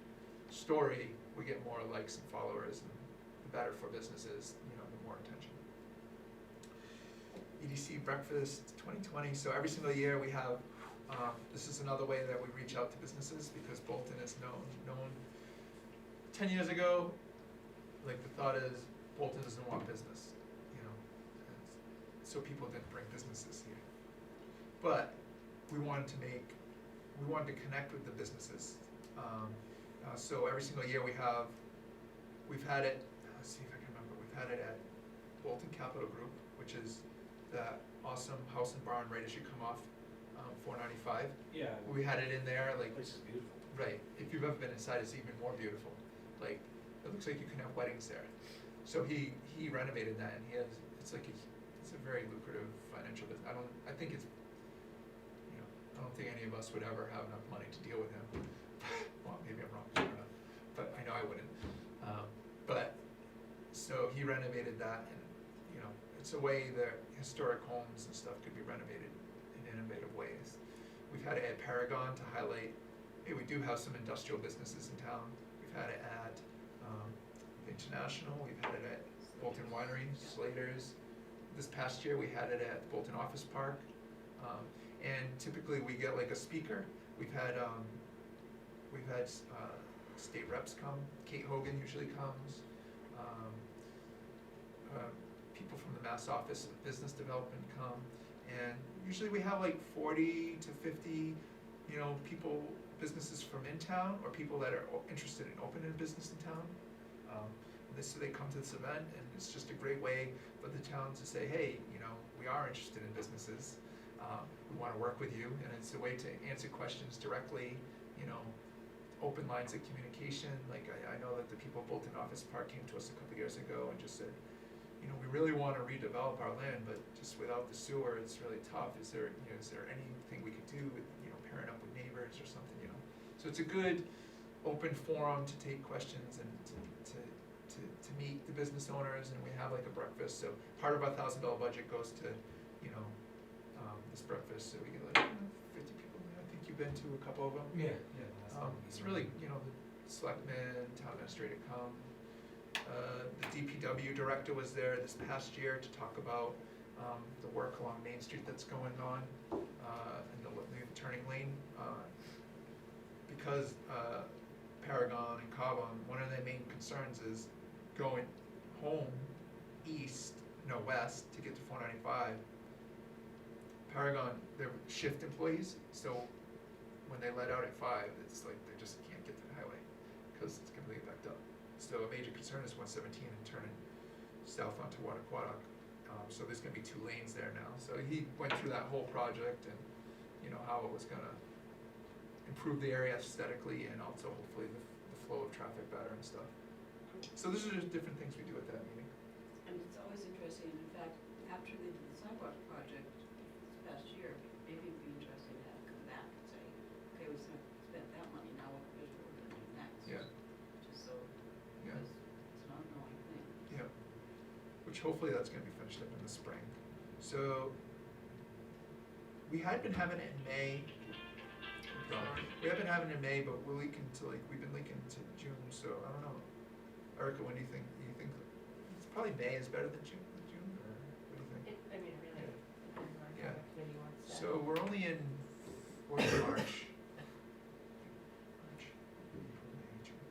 story, we get more likes and followers, and the better for businesses, you know, the more attention. EDC Breakfast 2020, so every single year we have, this is another way that we reach out to businesses, because Bolton is known 10 years ago, like the thought is, Bolton doesn't want business, you know, and so people didn't bring businesses here. But we wanted to connect with the businesses. So every single year we've had it, let's see if I can remember, we've had it at Bolton Capital Group, which is that awesome house and barn right as you come off 495. Yeah, We had it in there, the like, place is beautiful. right, if you've ever been inside, it's even more beautiful. Like, it looks like you can have weddings there. So he renovated that, and it's a very lucrative financial business. I think it's, you know, I don't think any of us would ever have enough money to deal with him. Well, maybe I'm wrong, I don't know, but I know I wouldn't. But, so he renovated that, and, you know, it's a way that historic homes and stuff could be renovated in innovative ways. We've had it at Paragon to highlight, hey, we do have some industrial businesses in town. We've had it at International, we've had it at Bolton Winery, Slater's. This past year, we had it at Bolton Office Park. And typically, we get like a speaker. We've had state reps come. Kate Hogan usually comes. People from the Mass Office of Business Development come. And usually we have like 40 to 50, people, businesses from in town, or people that are interested in opening a business in town. So they come to this event, and it's just a great way for the town to say, hey, we are interested in businesses. We want to work with you, and it's a way to answer questions directly, open lines of communication. Like I know that the people at Bolton Office Park came to us a couple years ago and just said, we really want to redevelop our land, but just without the sewer, it's really tough. Is there anything we could do with, pairing up with neighbors or something, So it's a good open forum to take questions and to meet the business owners, and we have like a breakfast. So part of our $1,000 budget goes to, this breakfast. So we get like 50 people. I think you've been to a couple of them. Yeah. It's really, the selectmen, town administrator come. The DPW director was there this past year to talk about the work along Main Street that's going on, and the turning lane. Because Paragon and Cobham, one of their main concerns is going home east, west to get to 495. Paragon, they're shift employees, so when they let out at 5, it's like they just can't get to the highway because it's completely backed up. So a major concern is 117 and turning south onto Wattaquadock. So there's going to be 2 lanes there now. So he went through that whole project and how it was going to improve the area aesthetically and also hopefully the flow of traffic better and stuff. So these are just different things we do at that meeting. And it's always interesting, in fact, after they did the sidewalk project this past year, maybe it'd be interesting to have come back and say, okay, we spent that money, now here's what we're gonna do next. Yeah. Just so, Yeah. because it's an ongoing thing. Yeah, which hopefully that's gonna be finished up in the spring. So, we had been having it in May. We have been having it in May, but we've been leaking to June, so I don't know. Erica, when do you think, it's probably May is better than June, or what do you think? Really Yeah. depends on Yeah. how the committee wants to. So we're only in, March.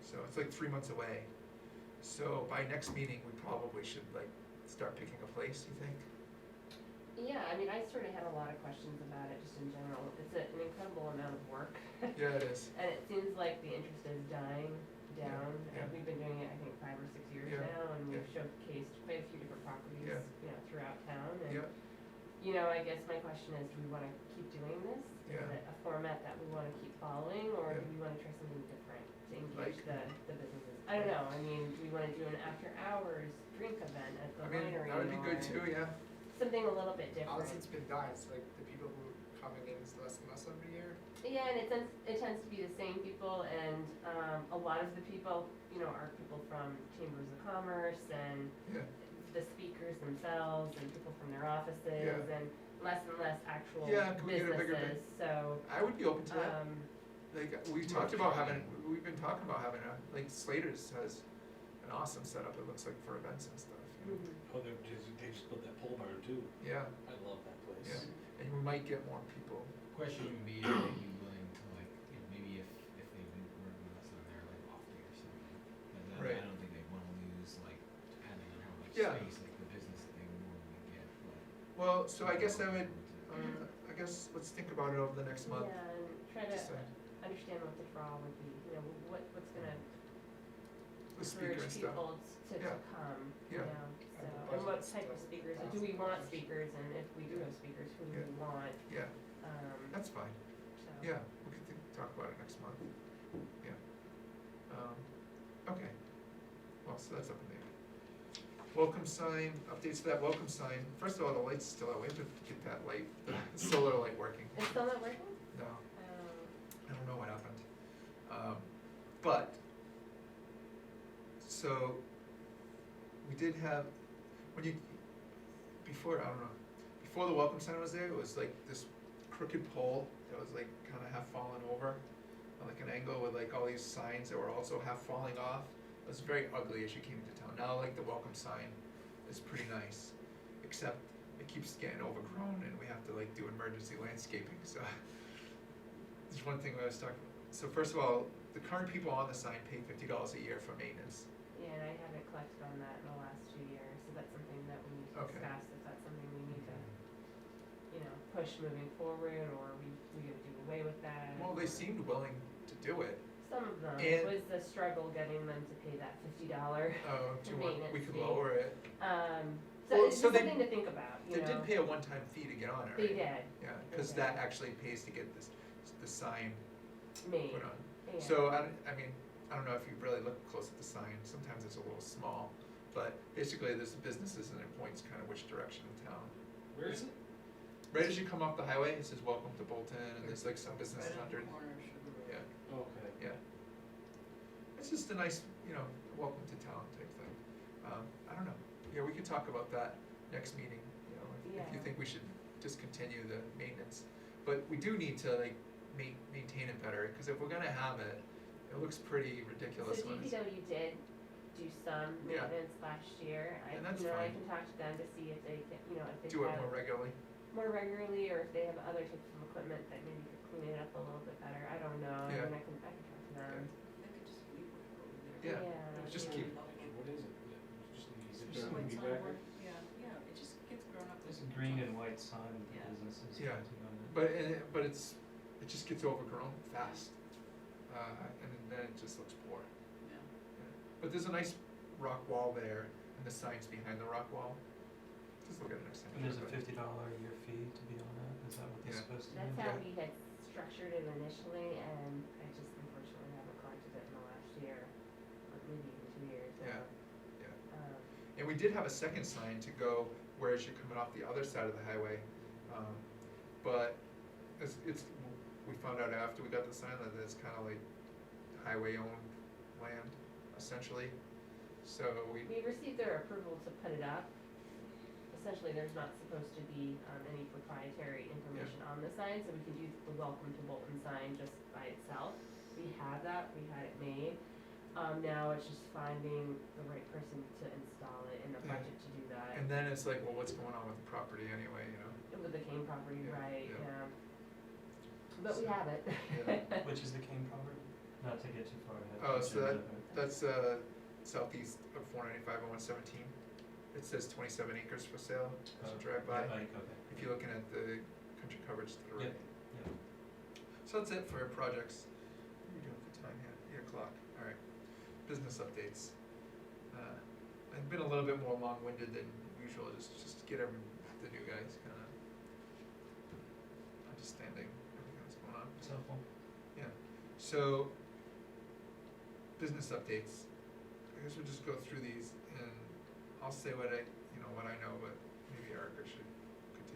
So it's like 3 months away. So by next meeting, we probably should start picking a place, you think? Yeah, I sort of had a lot of questions about it just in general. It's an incredible amount of work. Yeah, it is. And it seems like the interest is dying down. Yeah. And we've been doing it, I think, 5 or 6 years Yeah. now, and we've Yeah. showcased quite a few different properties, Yeah. throughout town. And, Yeah, I guess my question is, do we want to keep doing this? Yeah. Is it a format that we want to keep following, or Yeah. do we want to try something different to engage Like- the businesses? I don't know. Do we want to do an after-hours drink event at the winery? that would be good or too, yeah. Something a little bit different. Honestly, it's been done, it's like the people who are coming in is less and less every year. Yeah, and it tends to be the same people, and a lot of the people, are people from chambers of commerce and Yeah, the speakers themselves and people from their offices, Yeah. and less actual Yeah, can we get a bigger businesses. So, I would be open to that. We've More talked about common. we've been talking about having Slater's has an awesome setup, it looks like, for events and stuff. mhm. Oh, they just built that pole barn too. Yeah, I love that place. yeah, and we might get more people. Question would be, are you willing to maybe if they do work with us on their off day or something? But Right. I don't think they'd wanna lose depending on how much Yeah. space, the business that they would normally get, but. Well, so I guess let's think about it over the next month. Yeah, and try to Decide. understand what the draw would be, what's gonna The speaker and encourage stuff. people to Yeah. come, Yeah. so, and what type of speakers, and do we want speakers, and if we do have speakers, who do Yeah. we want, Yeah, that's fine. so. Yeah, we could talk about it next month. Yeah. Okay. Well, so that's up in there. Welcome sign, updates to that welcome sign. First of all, the light's still out. We have to get that light, the solar light working. It's still not working? No, I don't know what happened. But, so, we did have, before the welcome sign was there, it was like this crooked pole that was like kinda half fallen over, on like an angle with like all these signs that were also half falling off. It was very ugly as you came into town. Now like the welcome sign is pretty nice, except it keeps getting overgrown and we have to like do emergency landscaping, so. There's one thing I was talking, so first of all, the current people on the sign pay $50 a year for maintenance. Yeah, and I haven't collected on that in the last 2 years, so that's something that we need to Okay. discuss, if that's something we need to, push moving forward, or we gonna do away with that. Well, they seemed willing to do it. Some of them, And- it was a struggle getting them to pay that $50. Oh, do you want, we Maintenance could fee. lower it. So Well, it's so just they- something to think about, you They know. did pay a one-time fee to get on it, right? They did, Yeah, cause They that did. actually pays to get the sign me, put on. yeah. So I mean, I don't know if you really look close at the sign, sometimes it's a little small, but basically there's businesses and it points kind of which direction in town. Where is it? Right as you come off the highway, it says welcome to Bolton, and there's like some businesses Right on under the it. corner of Sugar Road. Yeah, Okay. yeah. It's just a nice, welcome to town type thing. I don't know, yeah, we could talk about that next meeting, if you Yeah. think we should discontinue the maintenance. But we do need to like maintain it better, cause if we're gonna have it, it looks pretty ridiculous So when it's. DPW did do some Yeah. maintenance last year. And that's I fine. can talk to them to see if they can, if they Do it have more regularly. more regularly, or if they have other types of equipment that maybe could clean it up a little bit better. I don't know. Yeah. I mean, I can talk to them. They could just leave it over there. Yeah. Just keep- What is it? Just need to Just be when back. someone- yeah, it just gets grown up. There's a green and white sign with the Yeah. businesses Yeah. pointing on it. But it just gets overgrown fast, and then it just looks poor. Yeah. Yeah. But there's a nice rock wall there, and the sign's behind the rock wall. Just look at it next time. And there's a $50 a year fee to be on that, is that what that's Yeah. supposed to be? That's how Yeah. we had structured it initially, and I just unfortunately haven't collected it in the last year, or maybe even 2 years now. Yeah, yeah. Um, And we did have a second sign to go whereas you're coming off the other side of the highway, but we found out after we got the sign that it's kind of like highway-owned land, essentially. So we, We received their approval to put it up. Essentially, there's not supposed to be any proprietary information on the sign, so we can do the welcome to Bolton sign just by itself. We have that, we had it made. Now it's just finding the right person to install it and the Yeah. budget to do that. and then it's like, well, what's going on with the property anyway, With the Kane property, Yeah, right, yeah. yeah. But we So, have it. yeah. Which is the Kane property? Not to get too far ahead. Oh, but so sure, that's southeast of 495 and 117. It says 27 acres for sale, as you drive by. Yeah, okay. If you're looking at the country coverage to the right. Yep. So that's it for our projects. What are we doing for time here? 8 o'clock, all right. Business updates. I've been a little bit more long-winded than usual, just to get the new guys kind of understanding everything that's going on. It's helpful. Yeah, so, business updates. I guess we'll just go through these and I'll say what I know, but maybe Erica should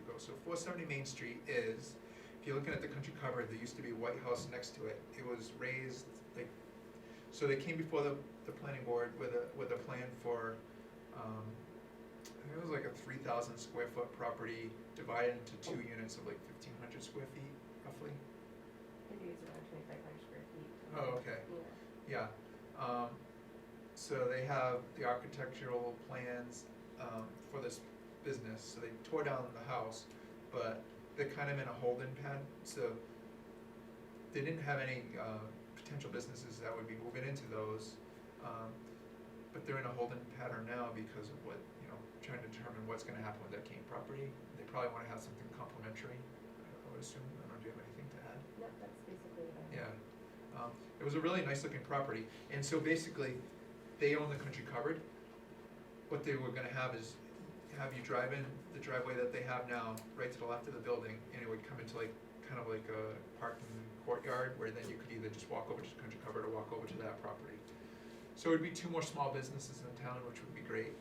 go. So 470 Main Street is, if you're looking at the country cover, there used to be a White House next to it. It was raised, so they came before the planning board with a plan for, I think it was like a 3,000 square foot property divided into 2 units of like 1,500 square feet roughly. Maybe it's around 2,500 square feet. Oh, okay. Yeah. Yeah, so they have the architectural plans, for this business, so they tore down the house, but they're kind of in a holding pattern, so they didn't have any, potential businesses that would be moving into those, but they're in a holding pattern now because of what, trying to determine what's gonna happen with that Kane property. They probably wanna have something complimentary, I would assume. I don't know, do you have anything to add? No, that's basically it. Yeah, it was a really nice looking property, and so basically, they own the country covered. What they were gonna have is, have you drive in the driveway that they have now, right to the left of the building, and it would come into like, kind of like a parking courtyard, where then you could either just walk over to the country covered or walk over to that property. So it'd be 2 more small businesses in town, which would be great,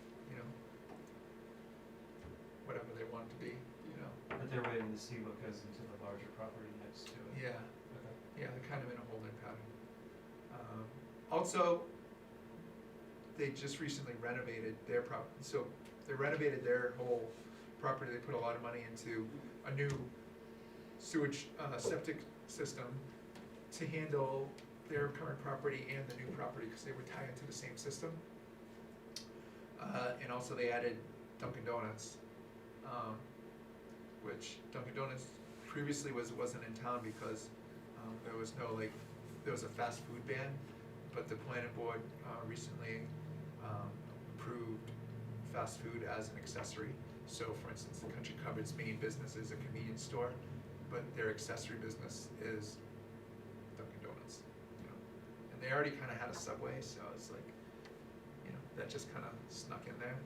whatever they want to be, But they're waiting to see what goes into the larger property next to it. Yeah. Okay. Yeah, they're kind of in a holding pattern. Also, they just recently renovated their so they renovated their whole property. They put a lot of money into a new sewage, septic system to handle their current property and the new property, because they would tie into the same system. And also they added Dunkin' Donuts, which Dunkin' Donuts previously wasn't in town because, there was no, like, there was a fast food ban, but the planning board, recently, approved fast food as an accessory. So for instance, the Country Cupboard's main business is a convenience store, but their accessory business is Dunkin' Donuts, you know. And they already kinda had a Subway, so it's like, you know, that just kinda snuck in there.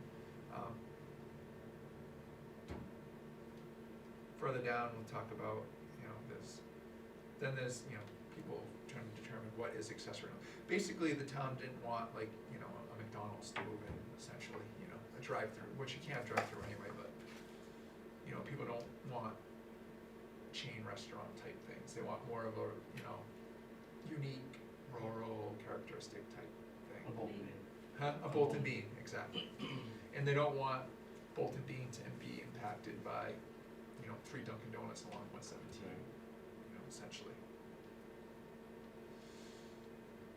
Further down, we'll talk about, you know, there's, you know, people trying to determine what is accessory. Basically, the town didn't want, like, you know, a McDonald's to move in, essentially, you know, a drive-through, which you can't drive through anyway, but, you know, people don't want chain restaurant type things. They want more of a, you know, unique, rural, characteristic type thing. A Bolton Bean. Huh? A Bolton Bean, exactly. And they don't want Bolton Bean to be impacted by, you know, 3 Dunkin' Donuts along 117, you know, essentially.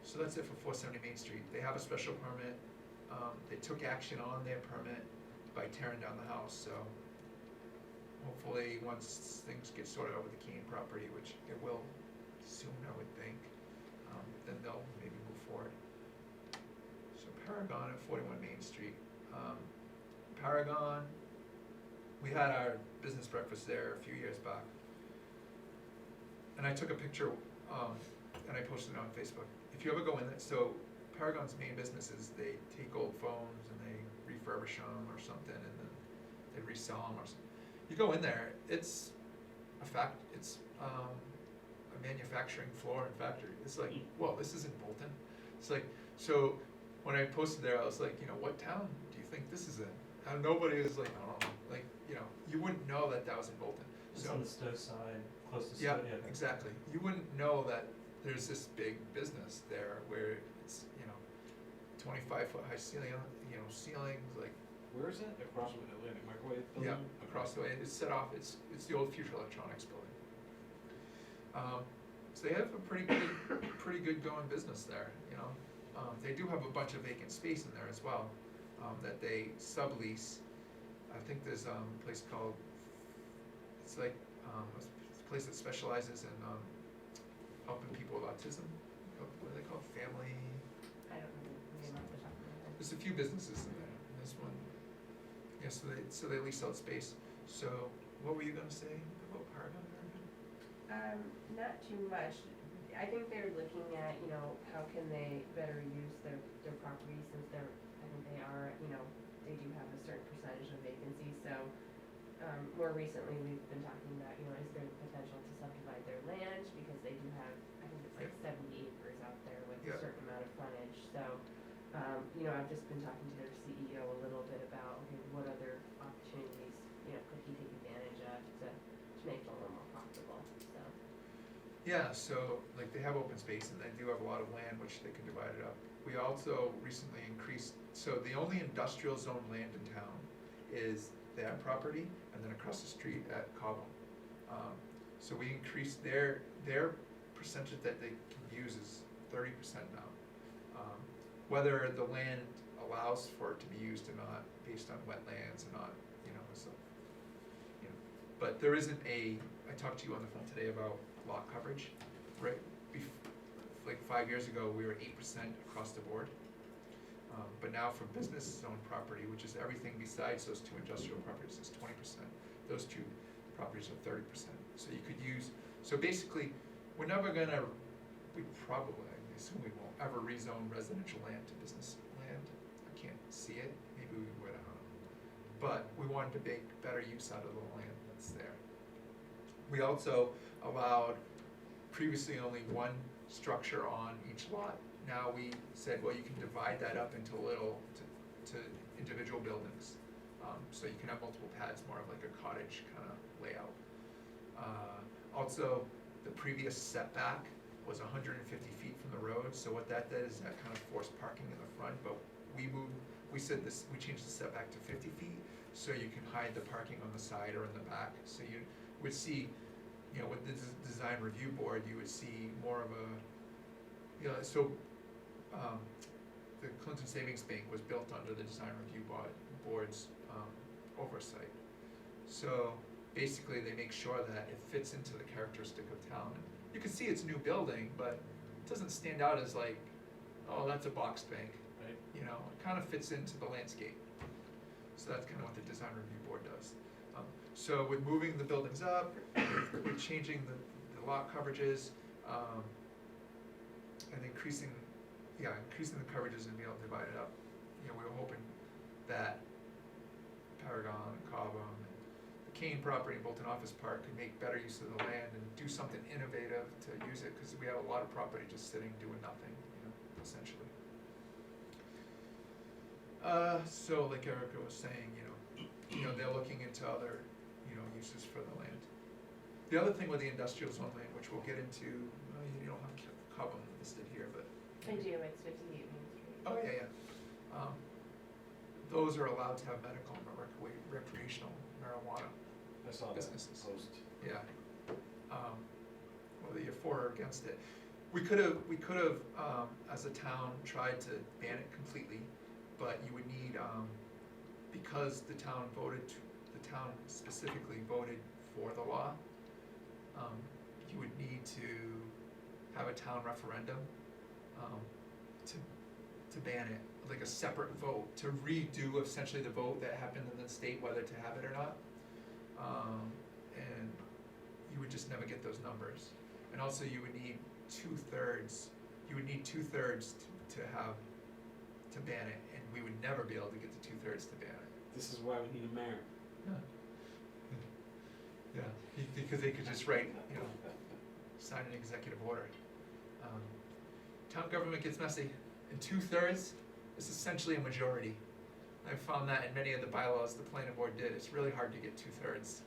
So that's it for 470 Main Street. They have a special permit. They took action on their permit by tearing down the house, so hopefully once things get sorted out with the Keene property, which it will soon, I would think, then they'll maybe move forward. So Paragon at 41 Main Street. Paragon, we had our business breakfast there a few years back. And I took a picture, and I posted it on Facebook. If you ever go in there, so Paragon's main business is they take old phones and they refurbish them or something, and then they resell them or something. You go in there, it's a manufacturing floor and factory. It's like, well, this isn't Bolton. It's like, so when I posted there, I was like, you know, what town do you think this is in? And nobody was like, oh, like, you know, you wouldn't know that was in Bolton. It's So on the Stowe side, close to yeah, Stowe, yeah. exactly. You wouldn't know that there's this big business there where it's, you know, 25-foot high ceiling, you know, ceilings, like, Where is that? Across from the Atlantic Microwave building? yeah, across the way. It's set off, it's the old Future Electronics building. So they have a pretty good going business there, you know. They do have a bunch of vacant space in there as well, that they sublease. I think there's a place called, it's like, a place that specializes in, helping people with autism. What do they call it? Family? I don't know the name off the top of my head. There's a few businesses in there, and this one, yeah, so they lease out space. So, what were you gonna say about Paragon there again? Not too much. I think they're looking at, you know, how can they better use their property since I think they are, you know, they do have a certain percentage of vacancy, so, more recently, we've been talking about, you know, is there the potential to subdivide their land, because they do have, I think it's like 70 acres out there with Yeah. a certain amount of frontage, so, you know, I've just been talking to their CEO a little bit about, okay, what other opportunities, you know, could he take advantage of to make it a little more profitable, so. Yeah, so, like, they have open space and they do have a lot of land which they can divide it up. We also recently increased, so the only industrial zone land in town is that property, and then across the street at Cobham. So we increased their percentage that they can use is 30% now. Whether the land allows for it to be used or not, based on wetlands or not, you know, so, you know. But there isn't I talked to you on the phone today about lot coverage, right? Like 5 years ago, we were 8% across the board. But now for business zone property, which is everything besides those 2 industrial properties, is 20%. Those 2 properties are 30%. So you could use, so basically, we're never gonna, we probably, I assume we won't ever rezone residential land to business land. I can't see it, maybe we would, I don't know. But we wanted to make better use out of the land that's there. We also allowed previously only 1 structure on each lot. Now we said, well, you can divide that up into to individual buildings. So you can have multiple pads, more of like a cottage kind of layout. Also, the previous setback was 150 feet from the road, so what that did is that kind of forced parking in the front, but we changed the setback to 50 feet, so you can hide the parking on the side or in the back. So you would see you know, with the design review board, you would see more of a, you know, so, the Clinton Savings Bank was built under the design review board's, oversight. So, basically, they make sure that it fits into the characteristic of town. You can see it's a new building, but it doesn't stand out as like, oh, that's a box bank. Right. You know, it kind of fits into the landscape. So that's kind of what the design review board does. So with moving the buildings up, with changing the lot coverages, and increasing the coverages and being able to divide it up, you know, we were hoping that Paragon and Cobham and the Kane property in Bolton Office Park could make better use of the land and do something innovative to use it, because we have a lot of property just sitting doing nothing, you know, essentially. So like Erica was saying, you know, they're looking into other, you know, uses for the land. The other thing with the industrial zone land, which we'll get into, you don't have Cobham listed here, but. I do, it's 58 Main Street. Oh, yeah. Those are allowed to have medical and recreational marijuana I saw that businesses. post. Yeah. Whether you're for or against it. We could have, as a town, tried to ban it completely, but you would need, because the town specifically voted for the law, you would need to have a town referendum, to ban it, like a separate vote, to redo essentially the vote that happened in the state whether to have it or not. And you would just never get those numbers. And also you would need two-thirds to ban it, and we would never be able to get the two-thirds to ban it. This is why we need a mayor. Yeah, because they could just write, you know, sign an executive order. Town government gets messy, and two-thirds is essentially a majority. I've found that in many of the bylaws the planning board did, it's really hard to get two-thirds.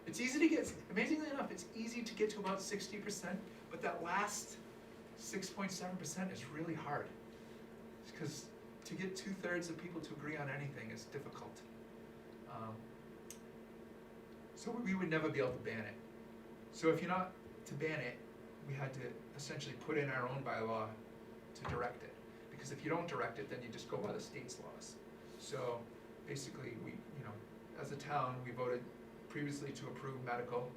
It's easy to get, amazingly enough, it's easy to get to about 60%, but that last 6.7% is really hard. Because to get two-thirds of people to agree on anything is difficult. So we would never be able to ban it. So if you're not to ban it, we had to essentially put in our own bylaw to direct it. Because if you don't direct it, then you just go by the state's laws. So basically, we, you know, as a town, we voted previously to approve medical,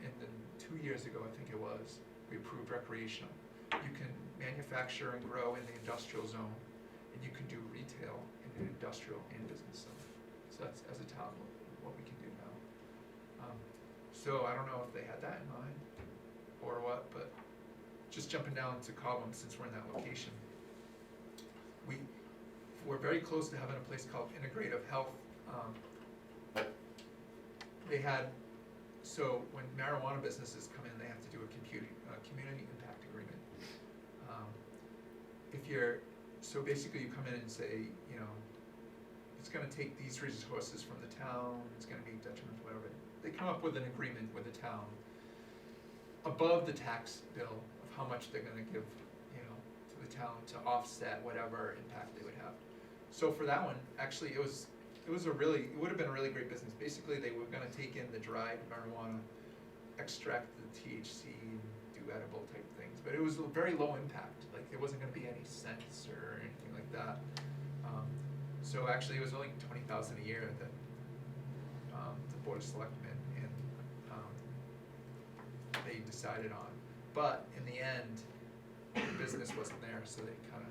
and then 2 years ago, I think it was, we approved recreational. You can manufacture and grow in the industrial zone, and you can do retail in the industrial and business zone. So that's, as a town, what we can do now. So I don't know if they had that in mind, or what, but just jumping down to Cobham, since we're in that location. We're very close to having a place called Integrative Health. They had, so when marijuana businesses come in, they have to do a community impact agreement. So basically you come in and say, you know, it's gonna take these resources from the town, it's gonna be detrimental, whatever. They come up with an agreement with the town above the tax bill of how much they're gonna give, you know, to the town to offset whatever impact they would have. So for that one, actually, it would have been a really great business. Basically, they were gonna take in the dried marijuana, extract the THC, and do edible type things. But it was very low impact. Like, there wasn't gonna be any scents or anything like that. So actually, it was only $20,000 a year that the Board of Selectmen and they decided on. But in the end, the business wasn't there, so they kind of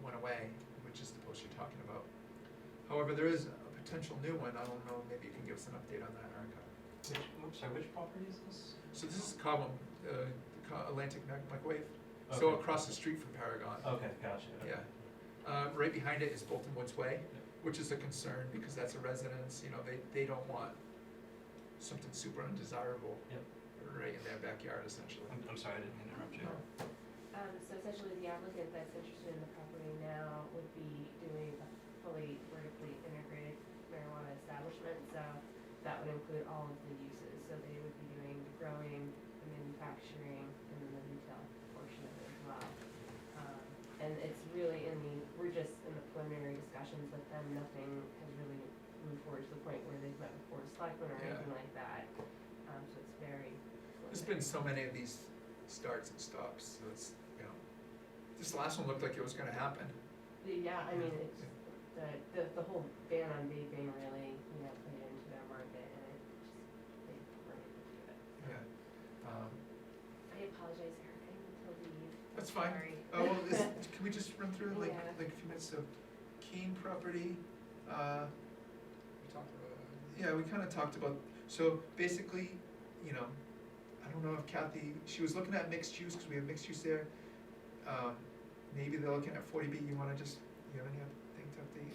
went away, which is the post you're talking about. However, there is a potential new one. I don't know, maybe you can give us an update on that, Erica. Which property is this? So this is Cobham, Atlantic Microwave. So Okay. across the street from Paragon. Okay, gotcha. Okay. Yeah. Right behind it is Bolton Woods Way, which is a concern because that's a residence, you know, they don't want something super undesirable Yep. right in their backyard essentially. I'm sorry, I didn't mean to interrupt you. So essentially, the applicant that's interested in the property now would be doing a fully vertically integrated marijuana establishment, so that would include all of the uses. So they would be doing the growing, the manufacturing, and then the retail portion of it as well. And it's really we're just in the preliminary discussions with them, nothing has really moved forward to the point where they've met with Board of Selectmen or Yeah. anything like that. there's been so many of these starts and stops, so it's, you know, this last one looked like it was gonna happen. Yeah, I mean, it's, the whole ban on vaping really, you know, played into their market and it just, they weren't able to do it. Yeah. I apologize, Eric, I need to leave. That's fine. Sorry. Oh, well, can we just run through like, Yeah. like a few minutes of Keene property? We talked about that. Yeah, we kinda talked about, so basically, you know, I don't know if Kathy, she was looking at mixed use, cause we have mixed use there. Maybe they're looking at 40B, you have any other thing to update?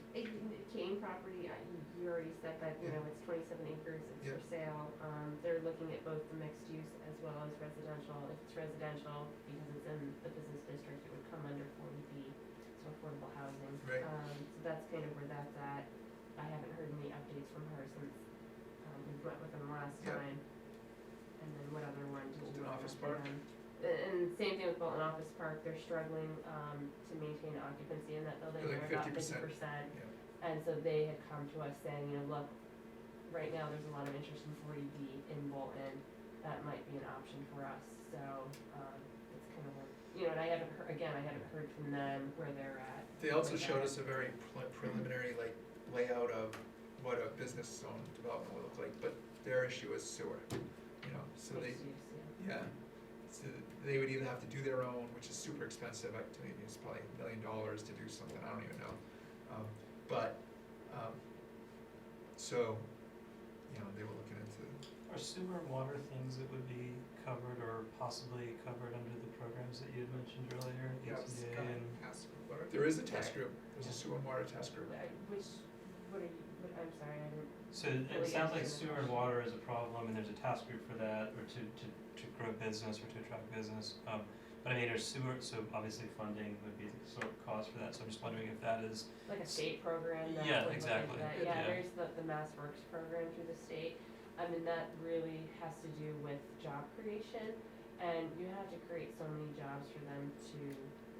Kane property, you already said that, you Yeah. know, it's 27 acres, it's Yeah. for sale. They're looking at both the mixed use as well as residential. If it's residential, because it's in the business district, it would come under 40B, so affordable housing. Right. So that's kind of where that's at. I haven't heard any updates from her since, we met with them last Yeah. time. And then what other one did you Bolton want Office to Park. And same thing with Bolton Office Park, they're struggling, to maintain occupancy in that building, They're like they're about 50%. 50%. Yeah. And so they had come to us saying, you know, look, right now there's a lot of interest in 40B in Bolton, that might be an option for us, so, it's kind of like, you know, and I haven't heard from them where they're at. They also with showed that. us a very preliminary like layout of what a business zone development would look like, but their issue is sewer, you know, so they, Mixed use, yeah. yeah. So they would either have to do their own, which is super expensive, I tell you, it's probably $1 million to do something, I don't even know. So, you know, they were looking into, Are sewer and water things that would be covered or possibly covered under the programs that you had mentioned earlier? Yeah, it's ETA kind and- of ask, what are there is a task group, there's a sewer and water task group. What are you, I'm sorry, I didn't. So Really it sounds like answer the sewer and question. water is a problem and there's a task group for that, or to grow business or to attract business. But I mean, there's sewer, so obviously funding would be the sort of cause for that, so I'm just wondering if that is, Like a state program that Yeah, would look exactly. into that. Yeah. Yeah, there's the Mass Works program through the state. I mean, that really has to do with job creation, and you have to create so many jobs for them to,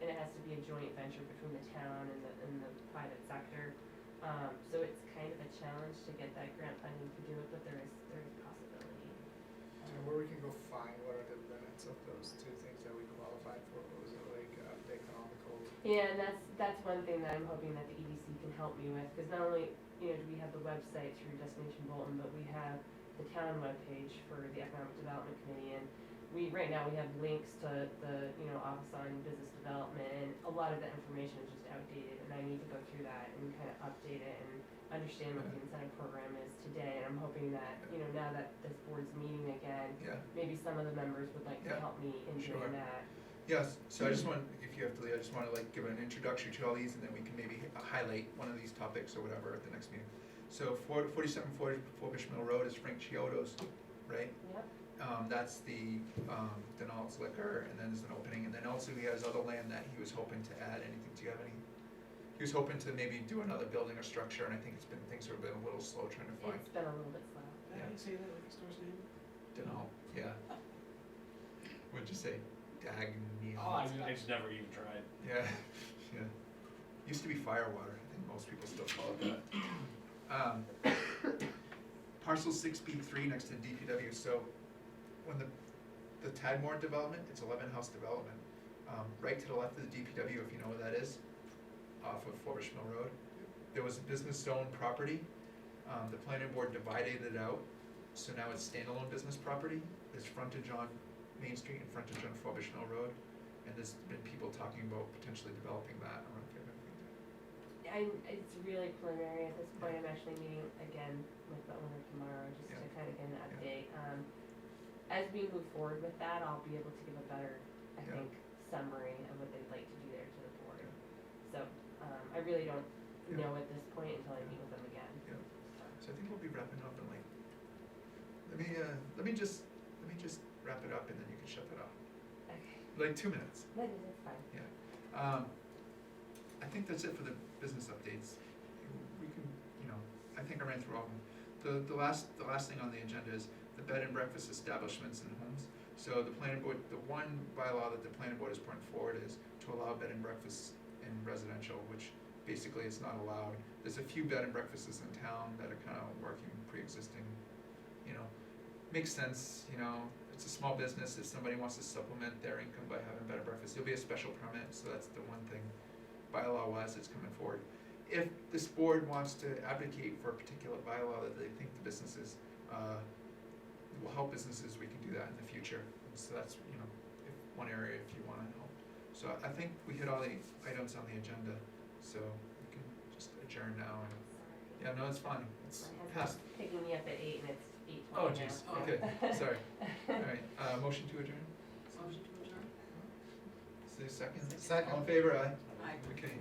and it has to be a joint venture between the town and the private sector. So it's kind of a challenge to get that grant funding to do it, but there is possibility. and where we can go find what are the limits of those two things that we qualified for? What was it like, the economical? Yeah, and that's one thing that I'm hoping that the EDC can help me with, because not only, you know, do we have the website through Destination Bolton, but we have the town webpage for the Economic Development Committee, and right now we have links to the, you know, Office on Business Development, and a lot of that information is just outdated, and I need to go through that and kind of update it and understand what the incentive program is today, and I'm hoping that, you know, now that this board's meeting again, Yeah, maybe some of the members would like to Yeah, help me in sure. doing that. yes, so I just want, if you have to leave, I just wanna like give an introductory to all these, and then we can maybe highlight one of these topics or whatever at the next meeting. So 4740 Forbush Mill Road is Frank Chiodo's, right? Yep. That's the, Denal's Liquor, and then there's an opening, and then also he has other land that he was hoping to add, anything, do you have any? He was hoping to maybe do another building or structure, and I think things have been a little slow trying to find It's been a little bit slow. How do you say that liquor store's name? Denal, yeah. What'd you say? Dagny? Oh, I just never even tried. Yeah, yeah. Used to be Firewater, I think most people still call it that. Parcel 6B3 next to DPW, so when the Tadmore development, it's 11 house development. Right to the left of the DPW, if you know where that is, off of Forbush Mill Road. There was a business zone property, the planning board divided it out, so now it's standalone business property. There's frontage on Main Street and frontage on Forbush Mill Road, and there's been people talking about potentially developing that. I don't know if you have anything to. It's really preliminary at this point. I'm actually meeting again with the owner tomorrow just to Yeah. kind of get an update. As we move forward with that, I'll be able to give a better, I Yeah. think, summary of what they'd like to do there to the board. Yeah. So, I really don't Yeah. know at this point until I meet with them again. Yeah. So, So I think we'll be wrapping up in like, let me just wrap it up and then you can shut that off. okay, Like 2 minutes. that's fine. I think that's it for the business updates. We can, you know, I think I ran through all of them. The last thing on the agenda is the bed and breakfast establishments and homes. So the planning board, the one bylaw that the planning board is putting forward is to allow bed and breakfasts in residential, which basically it's not allowed. There's a few bed and breakfasts in town that are kind of working, pre-existing, you know. Makes sense, you know, it's a small business, if somebody wants to supplement their income by having bed and breakfast, there'll be a special permit, so that's the one thing bylaw wise that's coming forward. If this board wants to advocate for a particular bylaw that they think the businesses, will help businesses, we can do that in the future. So that's, you know, if one area if you wanna help. So I think we hit all the items on the agenda, so we can just adjourn now and, yeah, no, it's fine, it's My past. husband's picking me up at 8 and it's 8:20 Oh, now. jeez, so- okay, sorry. Alright, motion to adjourn, Motion to adjourn? say second. Second. All in favor, aye? Aye. Okay.